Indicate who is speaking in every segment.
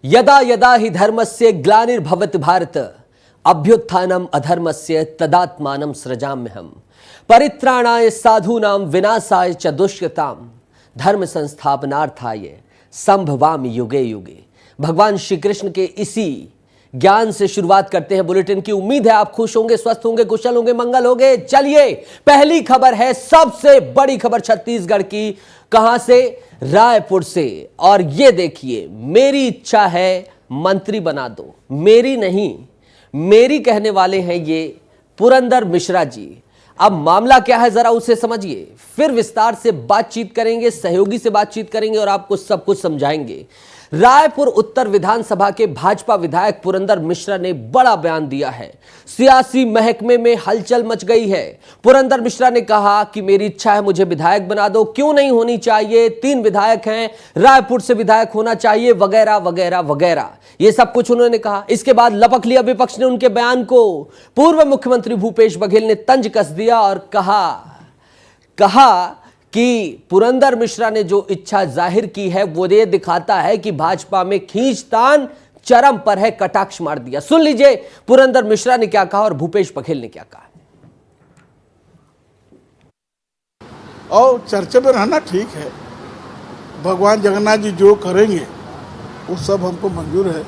Speaker 1: यदा यदा हि धर्मस्य ग्लानिर्भवति भारत अभ्युत्थानम अधर्मस्य तदात्मानं सृजाम्यहम् परित्राणाय साधूनां विनाशाय च दुष्कृताम धर्म संस्थापनार्थाय संभवामि युगे युगे। भगवान श्री कृष्ण के इसी ज्ञान से शुरुआत करते हैं बुलेटिन की। उम्मीद है आप खुश होंगे, स्वस्थ होंगे, कुशल होंगे, मंगल होंगे। चलिए, पहली खबर है सबसे बड़ी खबर छत्तीसगढ़ की। कहां से? रायपुर से। और ये देखिए, मेरी इच्छा है मंत्री बना दो। मेरी नहीं, मेरी कहने वाले हैं ये पुरंदर मिश्रा जी। अब मामला क्या है जरा उसे समझिए, फिर विस्तार से बातचीत करेंगे, सहयोगी से बातचीत करेंगे और आपको सब कुछ समझाएंगे। रायपुर उत्तर विधानसभा के भाजपा विधायक पुरंदर मिश्रा ने बड़ा बयान दिया है। सियासी महकमे में हलचल मच गई है। पुरंदर मिश्रा ने कहा कि मेरी इच्छा है मुझे विधायक बना दो, क्यों नहीं होनी चाहिए, 3 विधायक हैं, रायपुर से विधायक होना चाहिए, वगैरह वगैरह वगैरह, ये सब कुछ उन्होंने कहा। इसके बाद लपक लिया विपक्ष ने उनके बयान को। पूर्व मुख्यमंत्री भूपेश बघेल ने तंज कस दिया और कहा कि पुरंदर मिश्रा ने जो इच्छा जाहिर की है वो ये दिखाता है कि भाजपा में खींचतान चरम पर है। कटाक्ष मार दिया। सुन लीजिए पुरंदर मिश्रा ने क्या कहा और भूपेश बघेल ने क्या कहा।
Speaker 2: और चर्चा में रहना ठीक है, भगवान जगन्नाथ जी जो करेंगे वो सब हमको मंजूर है।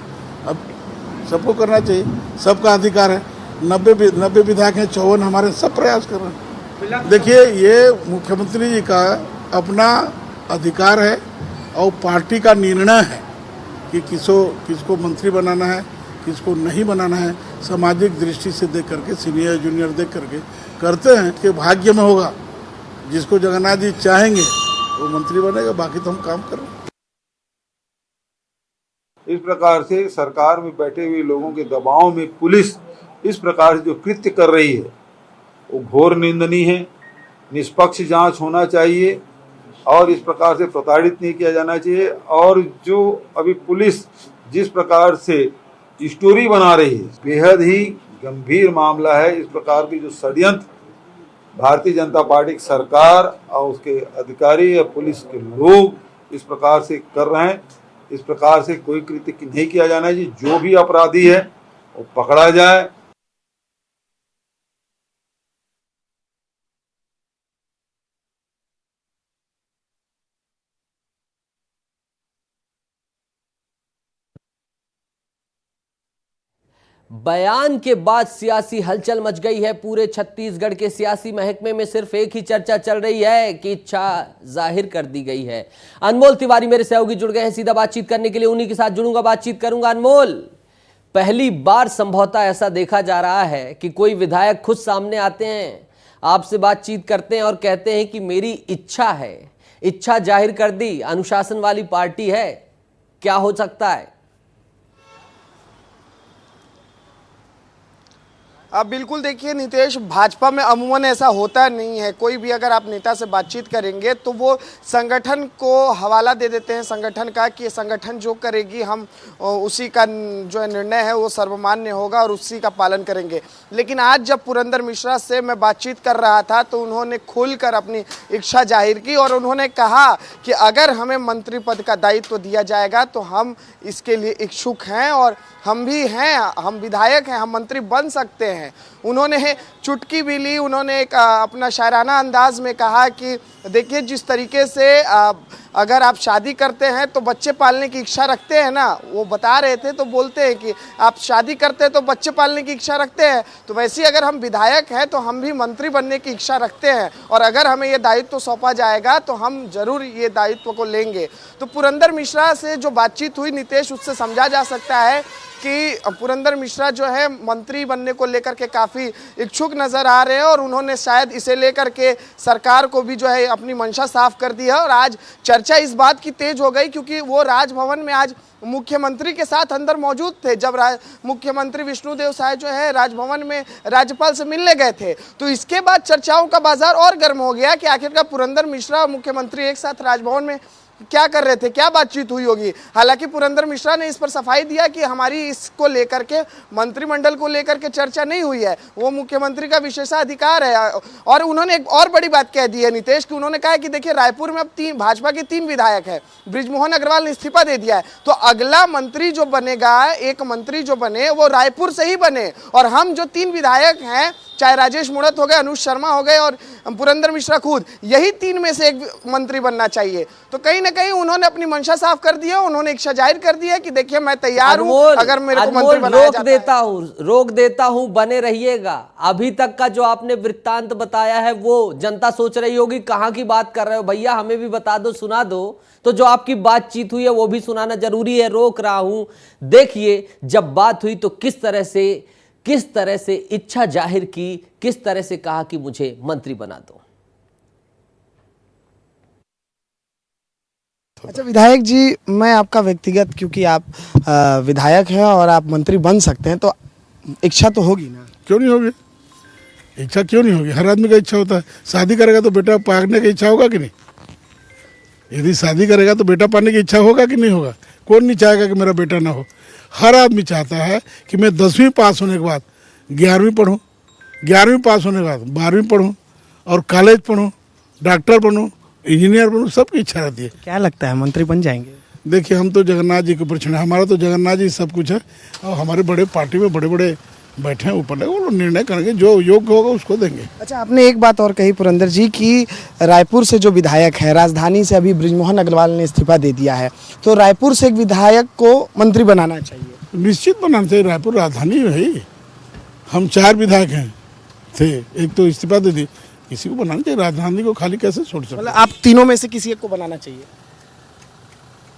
Speaker 2: अब सबको करना चाहिए, सबका अधिकार है। 90 विधायक हैं, 54 हमारे, सब प्रयास कर रहे हैं। देखिए, ये मुख्यमंत्री जी का अपना अधिकार है और पार्टी का निर्णय है कि किसको मंत्री बनाना है, किसको नहीं बनाना है। सामाजिक दृष्टि से देख करके, सीनियर जूनियर देख करके करते हैं कि भाग्य में होगा। जिसको जगन्नाथ जी चाहेंगे वो मंत्री बनेगा, बाकी तो हम काम कर रहे हैं।
Speaker 3: इस प्रकार से सरकार में बैठे हुए लोगों के दबाव में पुलिस इस प्रकार से जो कृत्य कर रही है वो घोर निंदनीय है। निष्पक्ष जांच होना चाहिए और इस प्रकार से प्रताड़ित नहीं किया जाना चाहिए। और जो अभी पुलिस जिस प्रकार से स्टोरी बना रही है, बेहद ही गंभीर मामला है। इस प्रकार की जो षड्यंत्र भारतीय जनता पार्टी की सरकार और उसके अधिकारी या पुलिस के लोग इस प्रकार से कर रहे हैं, इस प्रकार से कोई कृत्य नहीं किया जाना चाहिए। जो भी अपराधी है वो पकड़ा जाए।
Speaker 1: बयान के बाद सियासी हलचल मच गई है। पूरे छत्तीसगढ़ के सियासी महकमे में सिर्फ एक ही चर्चा चल रही है कि इच्छा जाहिर कर दी गई है। अनमोल तिवारी मेरे सहयोगी जुड़ गए हैं सीधा बातचीत करने के लिए। उन्हीं के साथ जुड़ूंगा, बातचीत करूंगा। अनमोल, पहली बार संभवतः ऐसा देखा जा रहा है कि कोई विधायक खुद सामने आते हैं, आपसे बातचीत करते हैं और कहते हैं कि मेरी इच्छा है। इच्छा जाहिर कर दी, अनुशासन वाली पार्टी है, क्या हो सकता है?
Speaker 4: अब बिल्कुल देखिए नितेश, भाजपा में अमूमन ऐसा होता नहीं है। कोई भी अगर आप नेता से बातचीत करेंगे तो वो संगठन को हवाला दे देते हैं संगठन का कि संगठन जो करेगी हम उसी का जो निर्णय है वो सर्वमान्य होगा और उसी का पालन करेंगे। लेकिन आज जब पुरंदर मिश्रा से मैं बातचीत कर रहा था तो उन्होंने खुलकर अपनी इच्छा जाहिर की और उन्होंने कहा कि अगर हमें मंत्री पद का दायित्व दिया जाएगा तो हम इसके लिए इच्छुक हैं और हम भी हैं, हम विधायक हैं, हम मंत्री बन सकते हैं। उन्होंने चुटकी भी ली। उन्होंने एक अपना शायराना अंदाज में कहा कि देखिए, जिस तरीके से अगर आप शादी करते हैं तो बच्चे पालने की इच्छा रखते हैं ना, वो बता रहे थे तो बोलते हैं कि आप शादी करते हैं तो बच्चे पालने की इच्छा रखते हैं, तो वैसे ही अगर हम विधायक हैं तो हम भी मंत्री बनने की इच्छा रखते हैं और अगर हमें ये दायित्व सौंपा जाएगा तो हम जरूर ये दायित्व को लेंगे। तो पुरंदर मिश्रा से जो बातचीत हुई नितेश, उससे समझा जा सकता है कि पुरंदर मिश्रा जो है मंत्री बनने को लेकर के काफ़ी इच्छुक नज़र आ रहे हैं और उन्होंने शायद इसे लेकर के सरकार को भी जो है अपनी मंशा साफ कर दी है। और आज चर्चा इस बात की तेज हो गई क्योंकि वो राजभवन में आज मुख्यमंत्री के साथ अंदर मौजूद थे। जब मुख्यमंत्री विष्णुदेव साय जो है राजभवन में राज्यपाल से मिलने गए थे, तो इसके बाद चर्चाओं का बाजार और गर्म हो गया कि आखिरकार पुरंदर मिश्रा और मुख्यमंत्री एक साथ राजभवन में क्या कर रहे थे, क्या बातचीत हुई होगी। हालांकि पुरंदर मिश्रा ने इस पर सफाई दिया कि हमारी इसको लेकर के, मंत्रिमंडल को लेकर के चर्चा नहीं हुई है, वो मुख्यमंत्री का विशेषाधिकार है। और उन्होंने एक और बड़ी बात कह दी है नीतीश कि उन्होंने कहा है कि देखिए रायपुर में अब भाजपा के 3 विधायक है, बृजमोहन अग्रवाल ने इस्तीफा दे दिया है, तो अगला मंत्री जो बनेगा, एक मंत्री जो बने वो रायपुर से ही बने। और हम जो 3 विधायक हैं, चाहे राजेश मूणत हो गए, अनुज शर्मा हो गए और पुरंदर मिश्रा खुद, यही 3 में से एक मंत्री बनना चाहिए। तो कहीं ना कहीं उन्होंने अपनी मंशा साफ कर दी है, उन्होंने इच्छा जाहिर कर दी है कि देखिए मैं तैयार हूं, अगर मेरे को मंत्री बनाया जाता है।
Speaker 1: रोक देता हूं, बने रहिएगा। अभी तक का जो आपने वृत्तांत बताया है वो जनता सोच रही होगी कहां की बात कर रहे हो भैया, हमें भी बता दो, सुना दो। तो जो आपकी बातचीत हुई है वो भी सुनाना जरूरी है, रोक रहा हूं। देखिए जब बात हुई तो किस तरह से इच्छा जाहिर की, किस तरह से कहा कि मुझे मंत्री बना दो।
Speaker 4: अच्छा विधायक जी, मैं आपका व्यक्तिगत, क्योंकि आप विधायक हैं और आप मंत्री बन सकते हैं, तो इच्छा तो होगी ना?
Speaker 2: क्यों नहीं होगी, इच्छा क्यों नहीं होगी? हर आदमी का इच्छा होता है। शादी करेगा तो बेटा पाने की इच्छा होगा कि नहीं? यदि शादी करेगा तो बेटा पाने की इच्छा होगा कि नहीं होगा? कौन नहीं चाहेगा कि मेरा बेटा ना हो? हर आदमी चाहता है कि मैं 10वीं पास होने के बाद 11वीं पढूं, 11वीं पास होने के बाद 12वीं पढूं और कॉलेज पढूं, डॉक्टर बनूं, इंजीनियर बनूं, सबकी इच्छा रहती है।
Speaker 4: क्या लगता है मंत्री बन जाएंगे?
Speaker 2: देखिए हम तो जगन्नाथ जी के ऊपर छोड़े, हमारा तो जगन्नाथ जी सब कुछ है और हमारे बड़े पार्टी में बड़े बड़े बैठे हैं ऊपर, वो लोग निर्णय करेंगे, जो योग्य होगा उसको देंगे।
Speaker 4: अच्छा, आपने एक बात और कही पुरंदर जी कि रायपुर से जो विधायक है, राजधानी से अभी बृजमोहन अग्रवाल ने इस्तीफा दे दिया है, तो रायपुर से एक विधायक को मंत्री बनाना चाहिए।
Speaker 2: निश्चित बनाना चाहिए, रायपुर राजधानी है ही। हम 4 विधायक हैं थे, एक तो इस्तीफा दे दी, किसी को बनाना चाहिए। राजधानी को खाली कैसे छोड़ सकते?
Speaker 4: मतलब आप तीनों में से किसी एक को बनाना चाहिए?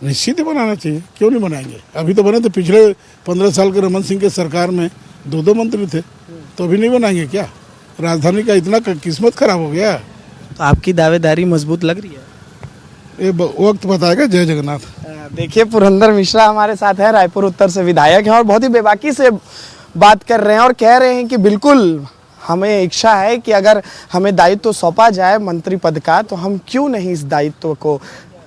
Speaker 2: निश्चित ही बनाना चाहिए, क्यों नहीं बनाएंगे? अभी तो बने थे, पिछले 15 साल के रमन सिंह के सरकार में 2 मंत्री थे, तो अभी नहीं बनाएंगे क्या? राजधानी का इतना किस्मत खराब हो गया।
Speaker 4: तो आपकी दावेदारी मजबूत लग रही है?
Speaker 2: ये वक्त बताएगा। जय जगन्नाथ।
Speaker 4: देखिए पुरंदर मिश्रा हमारे साथ है, रायपुर उत्तर से विधायक हैं और बहुत ही बेबाकी से बात कर रहे हैं और कह रहे हैं कि बिल्कुल हमें इच्छा है कि अगर हमें दायित्व सौंपा जाए मंत्री पद का तो हम क्यों नहीं इस दायित्व को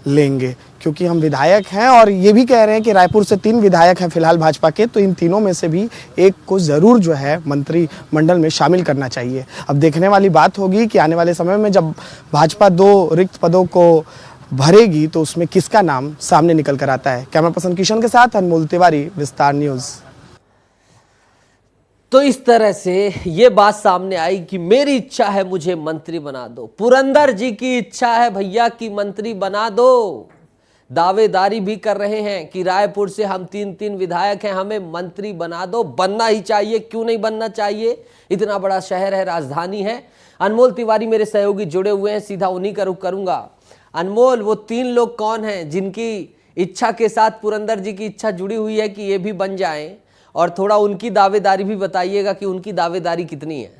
Speaker 4: लेंगे, क्योंकि हम विधायक हैं। और ये भी कह रहे हैं कि रायपुर से 3 विधायक हैं फिलहाल भाजपा के, तो इन तीनों में से भी एक को ज़रूर जो है मंत्रिमंडल में शामिल करना चाहिए। अब देखने वाली बात होगी कि आने वाले समय में जब भाजपा 2 रिक्त पदों को भरेगी तो उसमें किसका नाम सामने निकल कर आता है। कैमरा पर्सन किशन के साथ अनमोल तिवारी, विस्तार न्यूज़।
Speaker 1: तो इस तरह से ये बात सामने आई कि मेरी इच्छा है मुझे मंत्री बना दो, पुरंदर जी की इच्छा है भैया कि मंत्री बना दो। दावेदारी भी कर रहे हैं कि रायपुर से हम 3 विधायक हैं, हमें मंत्री बना दो, बनना ही चाहिए, क्यों नहीं बनना चाहिए? इतना बड़ा शहर है, राजधानी है। अनमोल तिवारी मेरे सहयोगी जुड़े हुए हैं, सीधा उन्हीं का रुख करूंगा। अनमोल, वो 3 लोग कौन हैं जिनकी इच्छा के साथ पुरंदर जी की इच्छा जुड़ी हुई है कि ये भी बन जाएं? और थोड़ा उनकी दावेदारी भी बताइएगा कि उनकी दावेदारी कितनी है।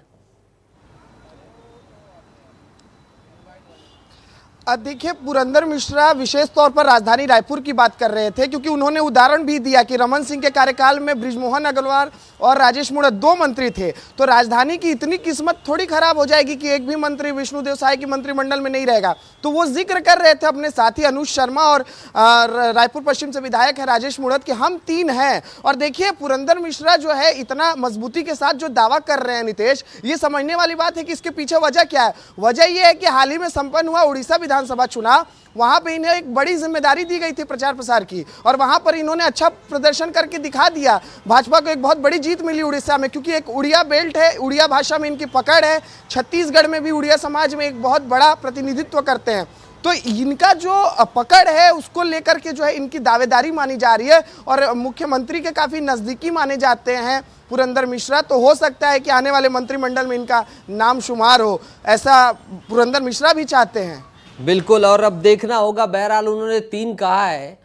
Speaker 4: देखिए पुरंदर मिश्रा विशेष तौर पर राजधानी रायपुर की बात कर रहे थे, क्योंकि उन्होंने उदाहरण भी दिया कि रमन सिंह के कार्यकाल में बृजमोहन अग्रवाल और राजेश मूणत 2 मंत्री थे, तो राजधानी की इतनी किस्मत थोड़ी खराब हो जाएगी कि एक भी मंत्री विष्णुदेव साय की मंत्रिमंडल में नहीं रहेगा। तो वो जिक्र कर रहे थे अपने साथी अनुज शर्मा और रायपुर पश्चिम से विधायक है राजेश मूणत कि हम 3 हैं। और देखिए पुरंदर मिश्रा जो है इतना मजबूती के साथ जो दावा कर रहे हैं नीतीश, ये समझने वाली बात है कि इसके पीछे वजह क्या है। वजह यह है कि हाल ही में संपन्न हुआ उड़ीसा विधानसभा चुनाव, वहां पे इन्हें एक बड़ी जिम्मेदारी दी गई थी प्रचार प्रसार की, और वहां पर इन्होंने अच्छा प्रदर्शन करके दिखा दिया। भाजपा को एक बहुत बड़ी जीत मिली उड़ीसा में, क्योंकि एक उड़िया बेल्ट है, उड़िया भाषा में इनकी पकड़ है, छत्तीसगढ़ में भी उड़िया समाज में एक बहुत बड़ा प्रतिनिधित्व करते हैं। तो इनका जो पकड़ है उसको लेकर के जो है इनकी दावेदारी मानी जा रही है और मुख्यमंत्री के काफी नजदीकी माने जाते हैं पुरंदर मिश्रा। तो हो सकता है कि आने वाले मंत्रिमंडल में इनका नाम शुमार हो, ऐसा पुरंदर मिश्रा भी चाहते हैं।
Speaker 1: बिल्कुल, और अब देखना होगा। बहरहाल उन्होंने 3 कहा है,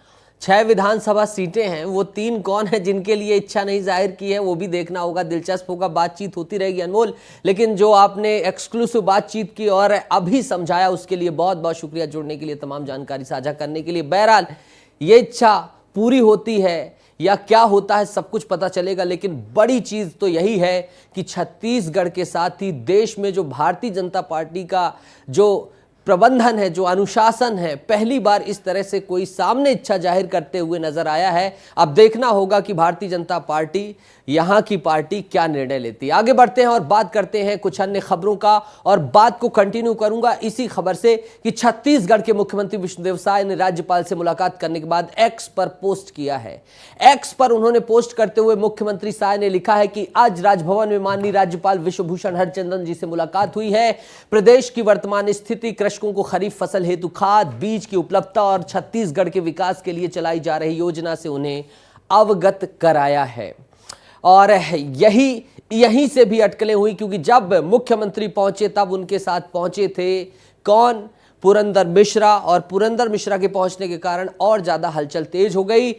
Speaker 1: 6 विधानसभा सीटें हैं, वो 3 कौन है जिनके लिए इच्छा नहीं जाहिर की है, वो भी देखना होगा। दिलचस्प होगा, बातचीत होती रहेगी अनमोल। लेकिन जो आपने एक्सक्लूसिव बातचीत की और अभी समझाया उसके लिए बहुत बहुत शुक्रिया, जुड़ने के लिए, तमाम जानकारी साझा करने के लिए। बहरहाल ये इच्छा पूरी होती है या क्या होता है सब कुछ पता चलेगा, लेकिन बड़ी चीज तो यही है कि छत्तीसगढ़ के साथ ही देश में जो भारतीय जनता पार्टी का जो प्रबंधन है, जो अनुशासन है, पहली बार इस तरह से कोई सामने इच्छा जाहिर करते हुए नजर आया है। अब देखना होगा कि भारतीय जनता पार्टी, यहाँ की पार्टी क्या निर्णय लेती है। आगे बढ़ते हैं और बात करते हैं कुछ अन्य खबरों का, और बात को कंटिन्यू करूंगा इसी खबर से कि छत्तीसगढ़ के मुख्यमंत्री विष्णुदेव साय ने राज्यपाल से मुलाकात करने के बाद एक्स पर पोस्ट किया है। एक्स पर उन्होंने पोस्ट करते हुए मुख्यमंत्री साय ने लिखा है कि आज राजभवन में माननीय राज्यपाल विश्वभूषण हरिचंदन जी से मुलाकात हुई है। प्रदेश की वर्तमान स्थिति, कृषकों को खरीफ फसल हेतु खाद बीज की उपलब्धता और छत्तीसगढ़ के विकास के लिए चलाई जा रही योजना से उन्हें अवगत कराया है। और यहीं से भी अटकलें हुई, क्योंकि जब मुख्यमंत्री पहुंचे तब उनके साथ पहुंचे थे कौन? पुरंदर मिश्रा, और पुरंदर मिश्रा के पहुंचने के कारण और ज्यादा हलचल तेज हो गई।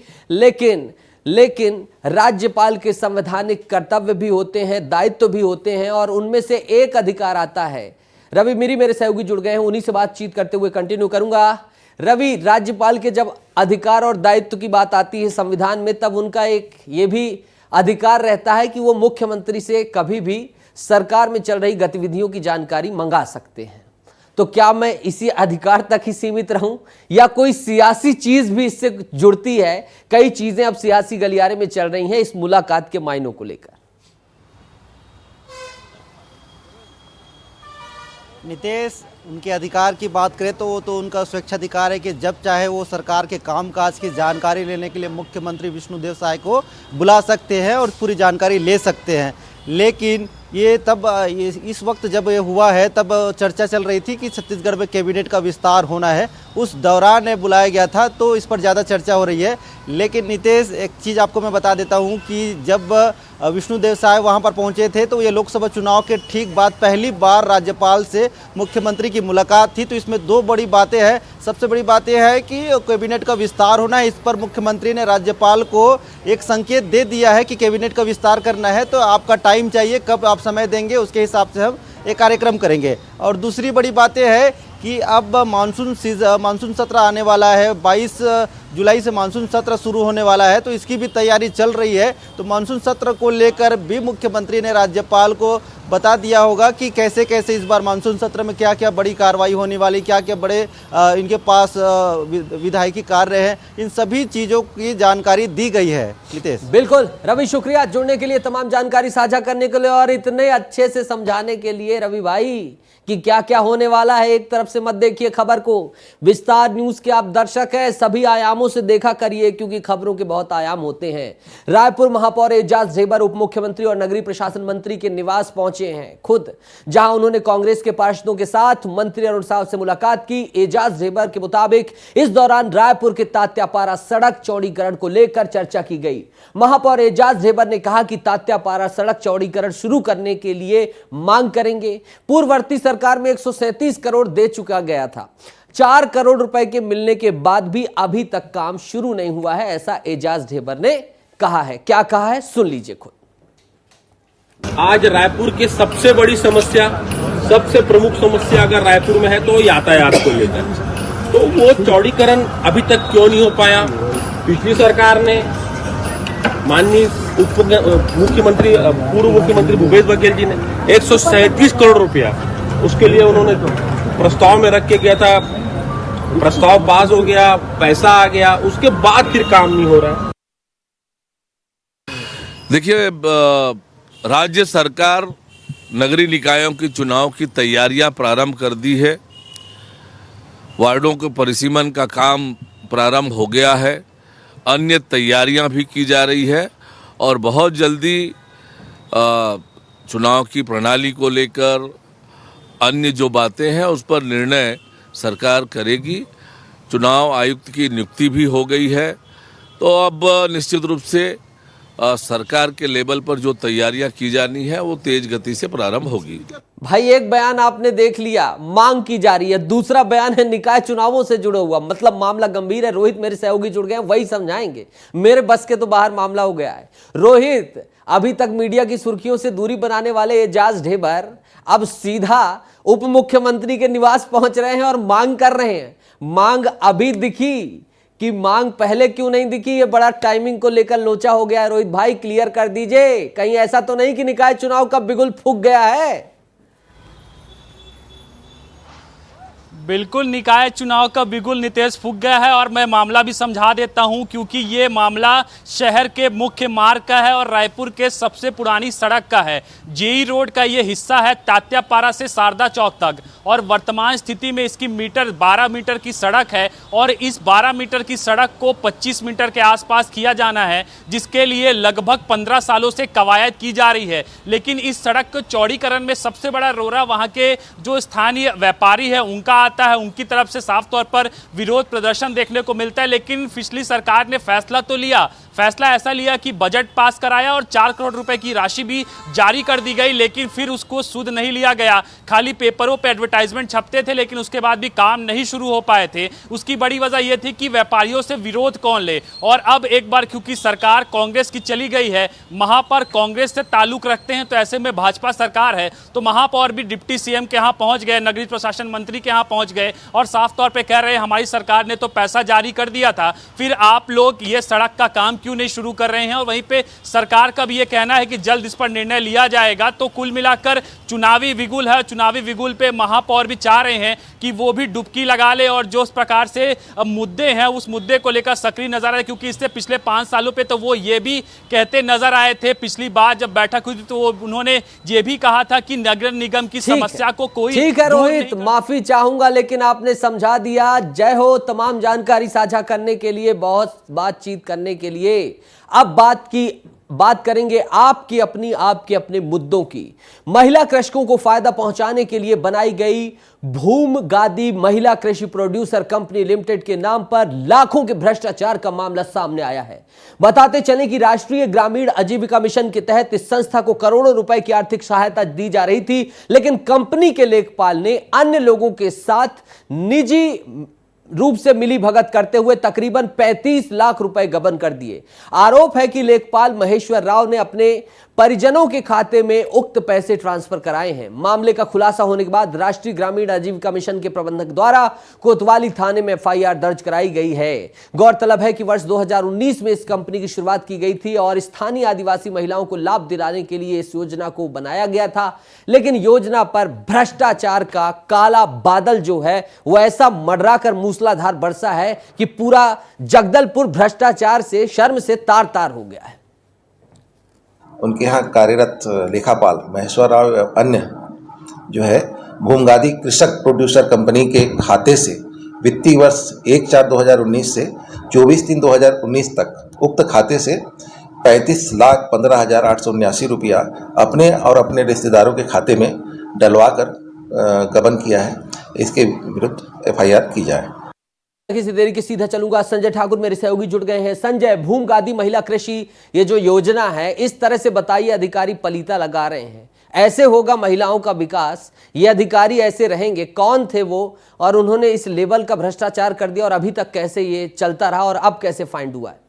Speaker 1: लेकिन राज्यपाल के संवैधानिक कर्तव्य भी होते हैं, दायित्व भी होते हैं, और उनमें से एक अधिकार आता है। रवि मिरी मेरे सहयोगी जुड़ गए हैं, उन्हीं से बातचीत करते हुए कंटिन्यू करूंगा। रवि, राज्यपाल के जब अधिकार और दायित्व की बात आती है संविधान में, तब उनका एक ये भी अधिकार रहता है कि वो मुख्यमंत्री से कभी भी सरकार में चल रही गतिविधियों की जानकारी मंगा सकते हैं। तो क्या मैं इसी अधिकार तक ही सीमित रहूं, या कोई सियासी चीज भी इससे जुड़ती है? कई चीजें अब सियासी गलियारे में चल रही हैं इस मुलाकात के मायनों को लेकर।
Speaker 5: नितेश, उनके अधिकार की बात करें तो वो तो उनका स्वेच्छाधिकार है कि जब चाहे वो सरकार के कामकाज की जानकारी लेने के लिए मुख्यमंत्री विष्णुदेव साय को बुला सकते हैं और पूरी जानकारी ले सकते हैं। लेकिन ये तब इस वक्त जब ये हुआ है तब चर्चा चल रही थी कि छत्तीसगढ़ में कैबिनेट का विस्तार होना है, उस दौरान बुलाया गया था, तो इस पर ज़्यादा चर्चा हो रही है। लेकिन नितेश, एक चीज़ आपको मैं बता देता हूँ कि जब विष्णुदेव साय वहाँ पर पहुँचे थे तो ये लोकसभा चुनाव के ठीक बाद पहली बार राज्यपाल से मुख्यमंत्री की मुलाकात थी। तो इसमें दो बड़ी बातें हैं। सबसे बड़ी बात यह है कि कैबिनेट का विस्तार होना है, इस पर मुख्यमंत्री ने राज्यपाल को एक संकेत दे दिया है कि कैबिनेट का विस्तार करना है, तो आपका टाइम चाहिए, कब आप समय देंगे उसके हिसाब से हम एक कार्यक्रम करेंगे। और दूसरी बड़ी बात यह है कि अब मानसून सत्र आने वाला है, 22 जुलाई से मानसून सत्र शुरू होने वाला है, तो इसकी भी तैयारी चल रही है। तो मानसून सत्र को लेकर भी मुख्यमंत्री ने राज्यपाल को बता दिया होगा कि कैसे कैसे इस बार मानसून सत्र में क्या क्या बड़ी कार्रवाई होने वाली, क्या क्या बड़े इनके पास विधायकी कार्य हैं, इन सभी चीज़ों की जानकारी दी गई है। नितेश,
Speaker 1: बिल्कुल रवि, शुक्रिया जुड़ने के लिए, तमाम जानकारी साझा करने के लिए और इतने अच्छे से समझाने के लिए। रवि भाई कि क्या क्या होने वाला है, एक तरफ से मत देखिए खबर को, विस्तार न्यूज के आप दर्शक हैं, सभी आयामों से देखा करिए, क्योंकि खबरों के बहुत आयाम होते हैं। रायपुर महापौर एजाज ढेबर उप मुख्यमंत्री और नगरीय प्रशासन मंत्री के निवास पहुंचे हैं खुद, जहां उन्होंने कांग्रेस के पार्षदों के साथ मंत्री अरुण साव से मुलाकात की। एजाज ढेबर के मुताबिक इस दौरान रायपुर के तात्यापारा सड़क चौड़ीकरण को लेकर चर्चा की गई। महापौर एजाज ढेबर ने कहा कि तात्यापारा सड़क चौड़ीकरण शुरू करने के लिए मांग करेंगे। पूर्ववर्ती सरकार में 137 करोड़ दे चुका गया था, 4 करोड़ रुपए के मिलने के बाद भी अभी तक काम शुरू नहीं हुआ है, ऐसा एजाज ढेबर ने कहा है। क्या कहा है सुन लीजिए खुद।
Speaker 6: आज रायपुर की सबसे बड़ी समस्या, सबसे प्रमुख समस्या अगर रायपुर में है तो यातायात को लेकर, तो वो चौड़ीकरण अभी तक क्यों नहीं हो पाया? पिछली सरकार ने माननीय मुख्यमंत्री पूर्व मुख्यमंत्री भूपेश बघेल जी ने 137 करोड़ रुपया उसके लिए उन्होंने प्रस्ताव में रख के गया था, प्रस्ताव पास हो गया, पैसा आ गया, उसके बाद फिर काम नहीं हो रहा है।
Speaker 7: देखिए, राज्य सरकार नगरीय निकायों के चुनाव की तैयारियां प्रारंभ कर दी है। वार्डों के परिसीमन का काम प्रारंभ हो गया है, अन्य तैयारियां भी की जा रही है और बहुत जल्दी चुनाव की प्रणाली को लेकर अन्य जो बातें हैं उस पर निर्णय सरकार करेगी। चुनाव आयुक्त की नियुक्ति भी हो गई है, तो अब निश्चित रूप से सरकार के लेवल पर जो तैयारियां की जानी है वो तेज गति से प्रारंभ होगी।
Speaker 1: भाई एक बयान आपने देख लिया, मांग की जा रही है, दूसरा बयान है निकाय चुनावों से जुड़ा हुआ, मतलब मामला गंभीर है। रोहित मेरे सहयोगी जुड़ गए हैं, वही समझाएंगे, मेरे बस के तो बाहर मामला हो गया है। रोहित, अभी तक मीडिया की सुर्खियों से दूरी बनाने वाले एजाज ढेबर अब सीधा उप मुख्यमंत्री के निवास पहुंच रहे हैं और मांग कर रहे हैं। मांग अभी दिखी कि मांग पहले क्यों नहीं दिखी? ये बड़ा टाइमिंग को लेकर लोचा हो गया है। रोहित भाई क्लियर कर दीजिए, कहीं ऐसा तो नहीं कि निकाय चुनाव का बिगुल फूक गया है?
Speaker 8: बिल्कुल निकाय चुनाव का बिगुल नितेश फूंक गया है और मैं मामला भी समझा देता हूं, क्योंकि ये मामला शहर के मुख्य मार्ग का है और रायपुर के सबसे पुरानी सड़क का है। जेई रोड का ये हिस्सा है तात्यापारा से शारदा चौक तक, और वर्तमान स्थिति में इसकी मीटर 12 मीटर की सड़क है और इस 12 मीटर की सड़क को 25 मीटर के आसपास किया जाना है, जिसके लिए लगभग 15 सालों से कवायद की जा रही है। लेकिन इस सड़क को चौड़ीकरण में सबसे बड़ा रोरा वहाँ के जो स्थानीय व्यापारी है उनका आता है। उनकी तरफ से साफ तौर पर विरोध प्रदर्शन देखने को मिलता है। लेकिन पिछली सरकार ने फैसला तो लिया, फैसला ऐसा लिया कि बजट पास कराया और 4 करोड़ रुपए की राशि भी जारी कर दी गई, लेकिन फिर उसको सुध नहीं लिया गया। खाली पेपरों पे एडवर्टाइजमेंट छपते थे, लेकिन उसके बाद भी काम नहीं शुरू हो पाए थे। उसकी बड़ी वजह यह थी कि व्यापारियों से विरोध कौन ले। और अब एक बार क्योंकि सरकार कांग्रेस की चली गई है, महापौर कांग्रेस से ताल्लुक रखते हैं, तो ऐसे में भाजपा सरकार है, तो महापौर भी डिप्टी सीएम के यहाँ पहुंच गए, नगरीय प्रशासन मंत्री के यहाँ पहुंच गए और साफ तौर पर कह रहे हैं हमारी सरकार ने तो पैसा जारी कर दिया था, फिर आप लोग ये सड़क का काम क्यों नहीं शुरू कर रहे हैं। और वहीं पे सरकार का भी ये कहना है कि जल्द इस पर निर्णय लिया जाएगा। तो कुल मिलाकर चुनावी विगुल है, चुनावी विगुल पे महापौर भी चाह रहे हैं कि वो भी डुबकी लगा ले और जो इस प्रकार से मुद्दे हैं उस मुद्दे को लेकर सक्रिय नजर आए, क्योंकि इससे पिछले 5 सालों पे तो वो ये भी कहते नजर आए थे। पिछली बार जब बैठक हुई तो उन्होंने ये भी कहा था कि नगर निगम की समस्या को कोई
Speaker 1: ठीक है रोहित, माफी चाहूंगा लेकिन आपने समझा दिया। जय हो तमाम जानकारी साझा करने के लिए, बहुत बातचीत करने के लिए। अब बात करेंगे आपके अपने मुद्दों की। महिला कृषकों को फायदा पहुंचाने के लिए बनाई गई भूमगादी महिला कृषि प्रोड्यूसर कंपनी लिमिटेड के नाम पर लाखों के भ्रष्टाचार का मामला सामने आया है। बताते चले कि राष्ट्रीय ग्रामीण आजीविका मिशन के तहत इस संस्था को करोड़ों रुपए की आर्थिक सहायता दी जा रही थी, लेकिन कंपनी के लेखपाल ने अन्य लोगों के साथ निजी रूप से मिली भगत करते हुए तकरीबन 35 लाख रुपए गबन कर दिए। आरोप है कि लेखपाल महेश्वर राव ने अपने परिजनों के खाते में उक्त पैसे ट्रांसफर कराए हैं। मामले का खुलासा होने के बाद राष्ट्रीय ग्रामीण आजीविका मिशन के प्रबंधक द्वारा कोतवाली थाने में एफआईआर दर्ज कराई गई है। गौरतलब है कि वर्ष 2019 में इस कंपनी की शुरुआत की गई थी और स्थानीय आदिवासी महिलाओं को लाभ दिलाने के लिए इस योजना को बनाया गया था, लेकिन योजना पर भ्रष्टाचार का काला बादल जो है वो ऐसा मंडरा कर मूसलाधार बरसा है कि पूरा जगदलपुर भ्रष्टाचार से शर्म से तार तार हो गया है।
Speaker 9: उनके यहाँ कार्यरत लेखापाल महेश्वर राव अन्य जो है भूमगादी कृषक प्रोड्यूसर कंपनी के खाते से वित्तीय वर्ष 1/4/2019 से 24/3/2019 तक उक्त खाते से 35,15,879 रुपया अपने और अपने रिश्तेदारों के खाते में डलवा कर गबन किया है। इसके विरुद्ध एफआईआर की जाए।
Speaker 1: किसी देरी की सीधा चलूंगा, संजय ठाकुर मेरे सहयोगी जुड़ गए हैं। संजय, भूमगादी महिला कृषि ये जो योजना है इस तरह से बताइए, अधिकारी पलीता लगा रहे हैं, ऐसे होगा महिलाओं का विकास, ये अधिकारी ऐसे रहेंगे, कौन थे वो और उन्होंने इस लेवल का भ्रष्टाचार कर दिया और अभी तक कैसे ये चलता रहा और अब कैसे फाइंड हुआ है?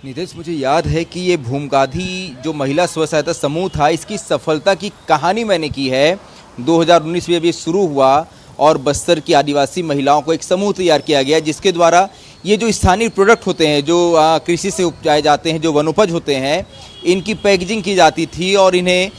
Speaker 10: नितेश, मुझे याद है कि ये भूमगादी जो महिला स्व सहायता समूह था, इसकी सफलता की कहानी मैंने की है। 2019 में अभी शुरू हुआ और बस्तर की आदिवासी महिलाओं को एक समूह तैयार किया गया, जिसके द्वारा ये जो स्थानीय प्रोडक्ट होते हैं, जो कृषि से उपजाए जाते हैं, जो वनोपज होते हैं, इनकी पैकेजिंग की जाती थी और इन्हें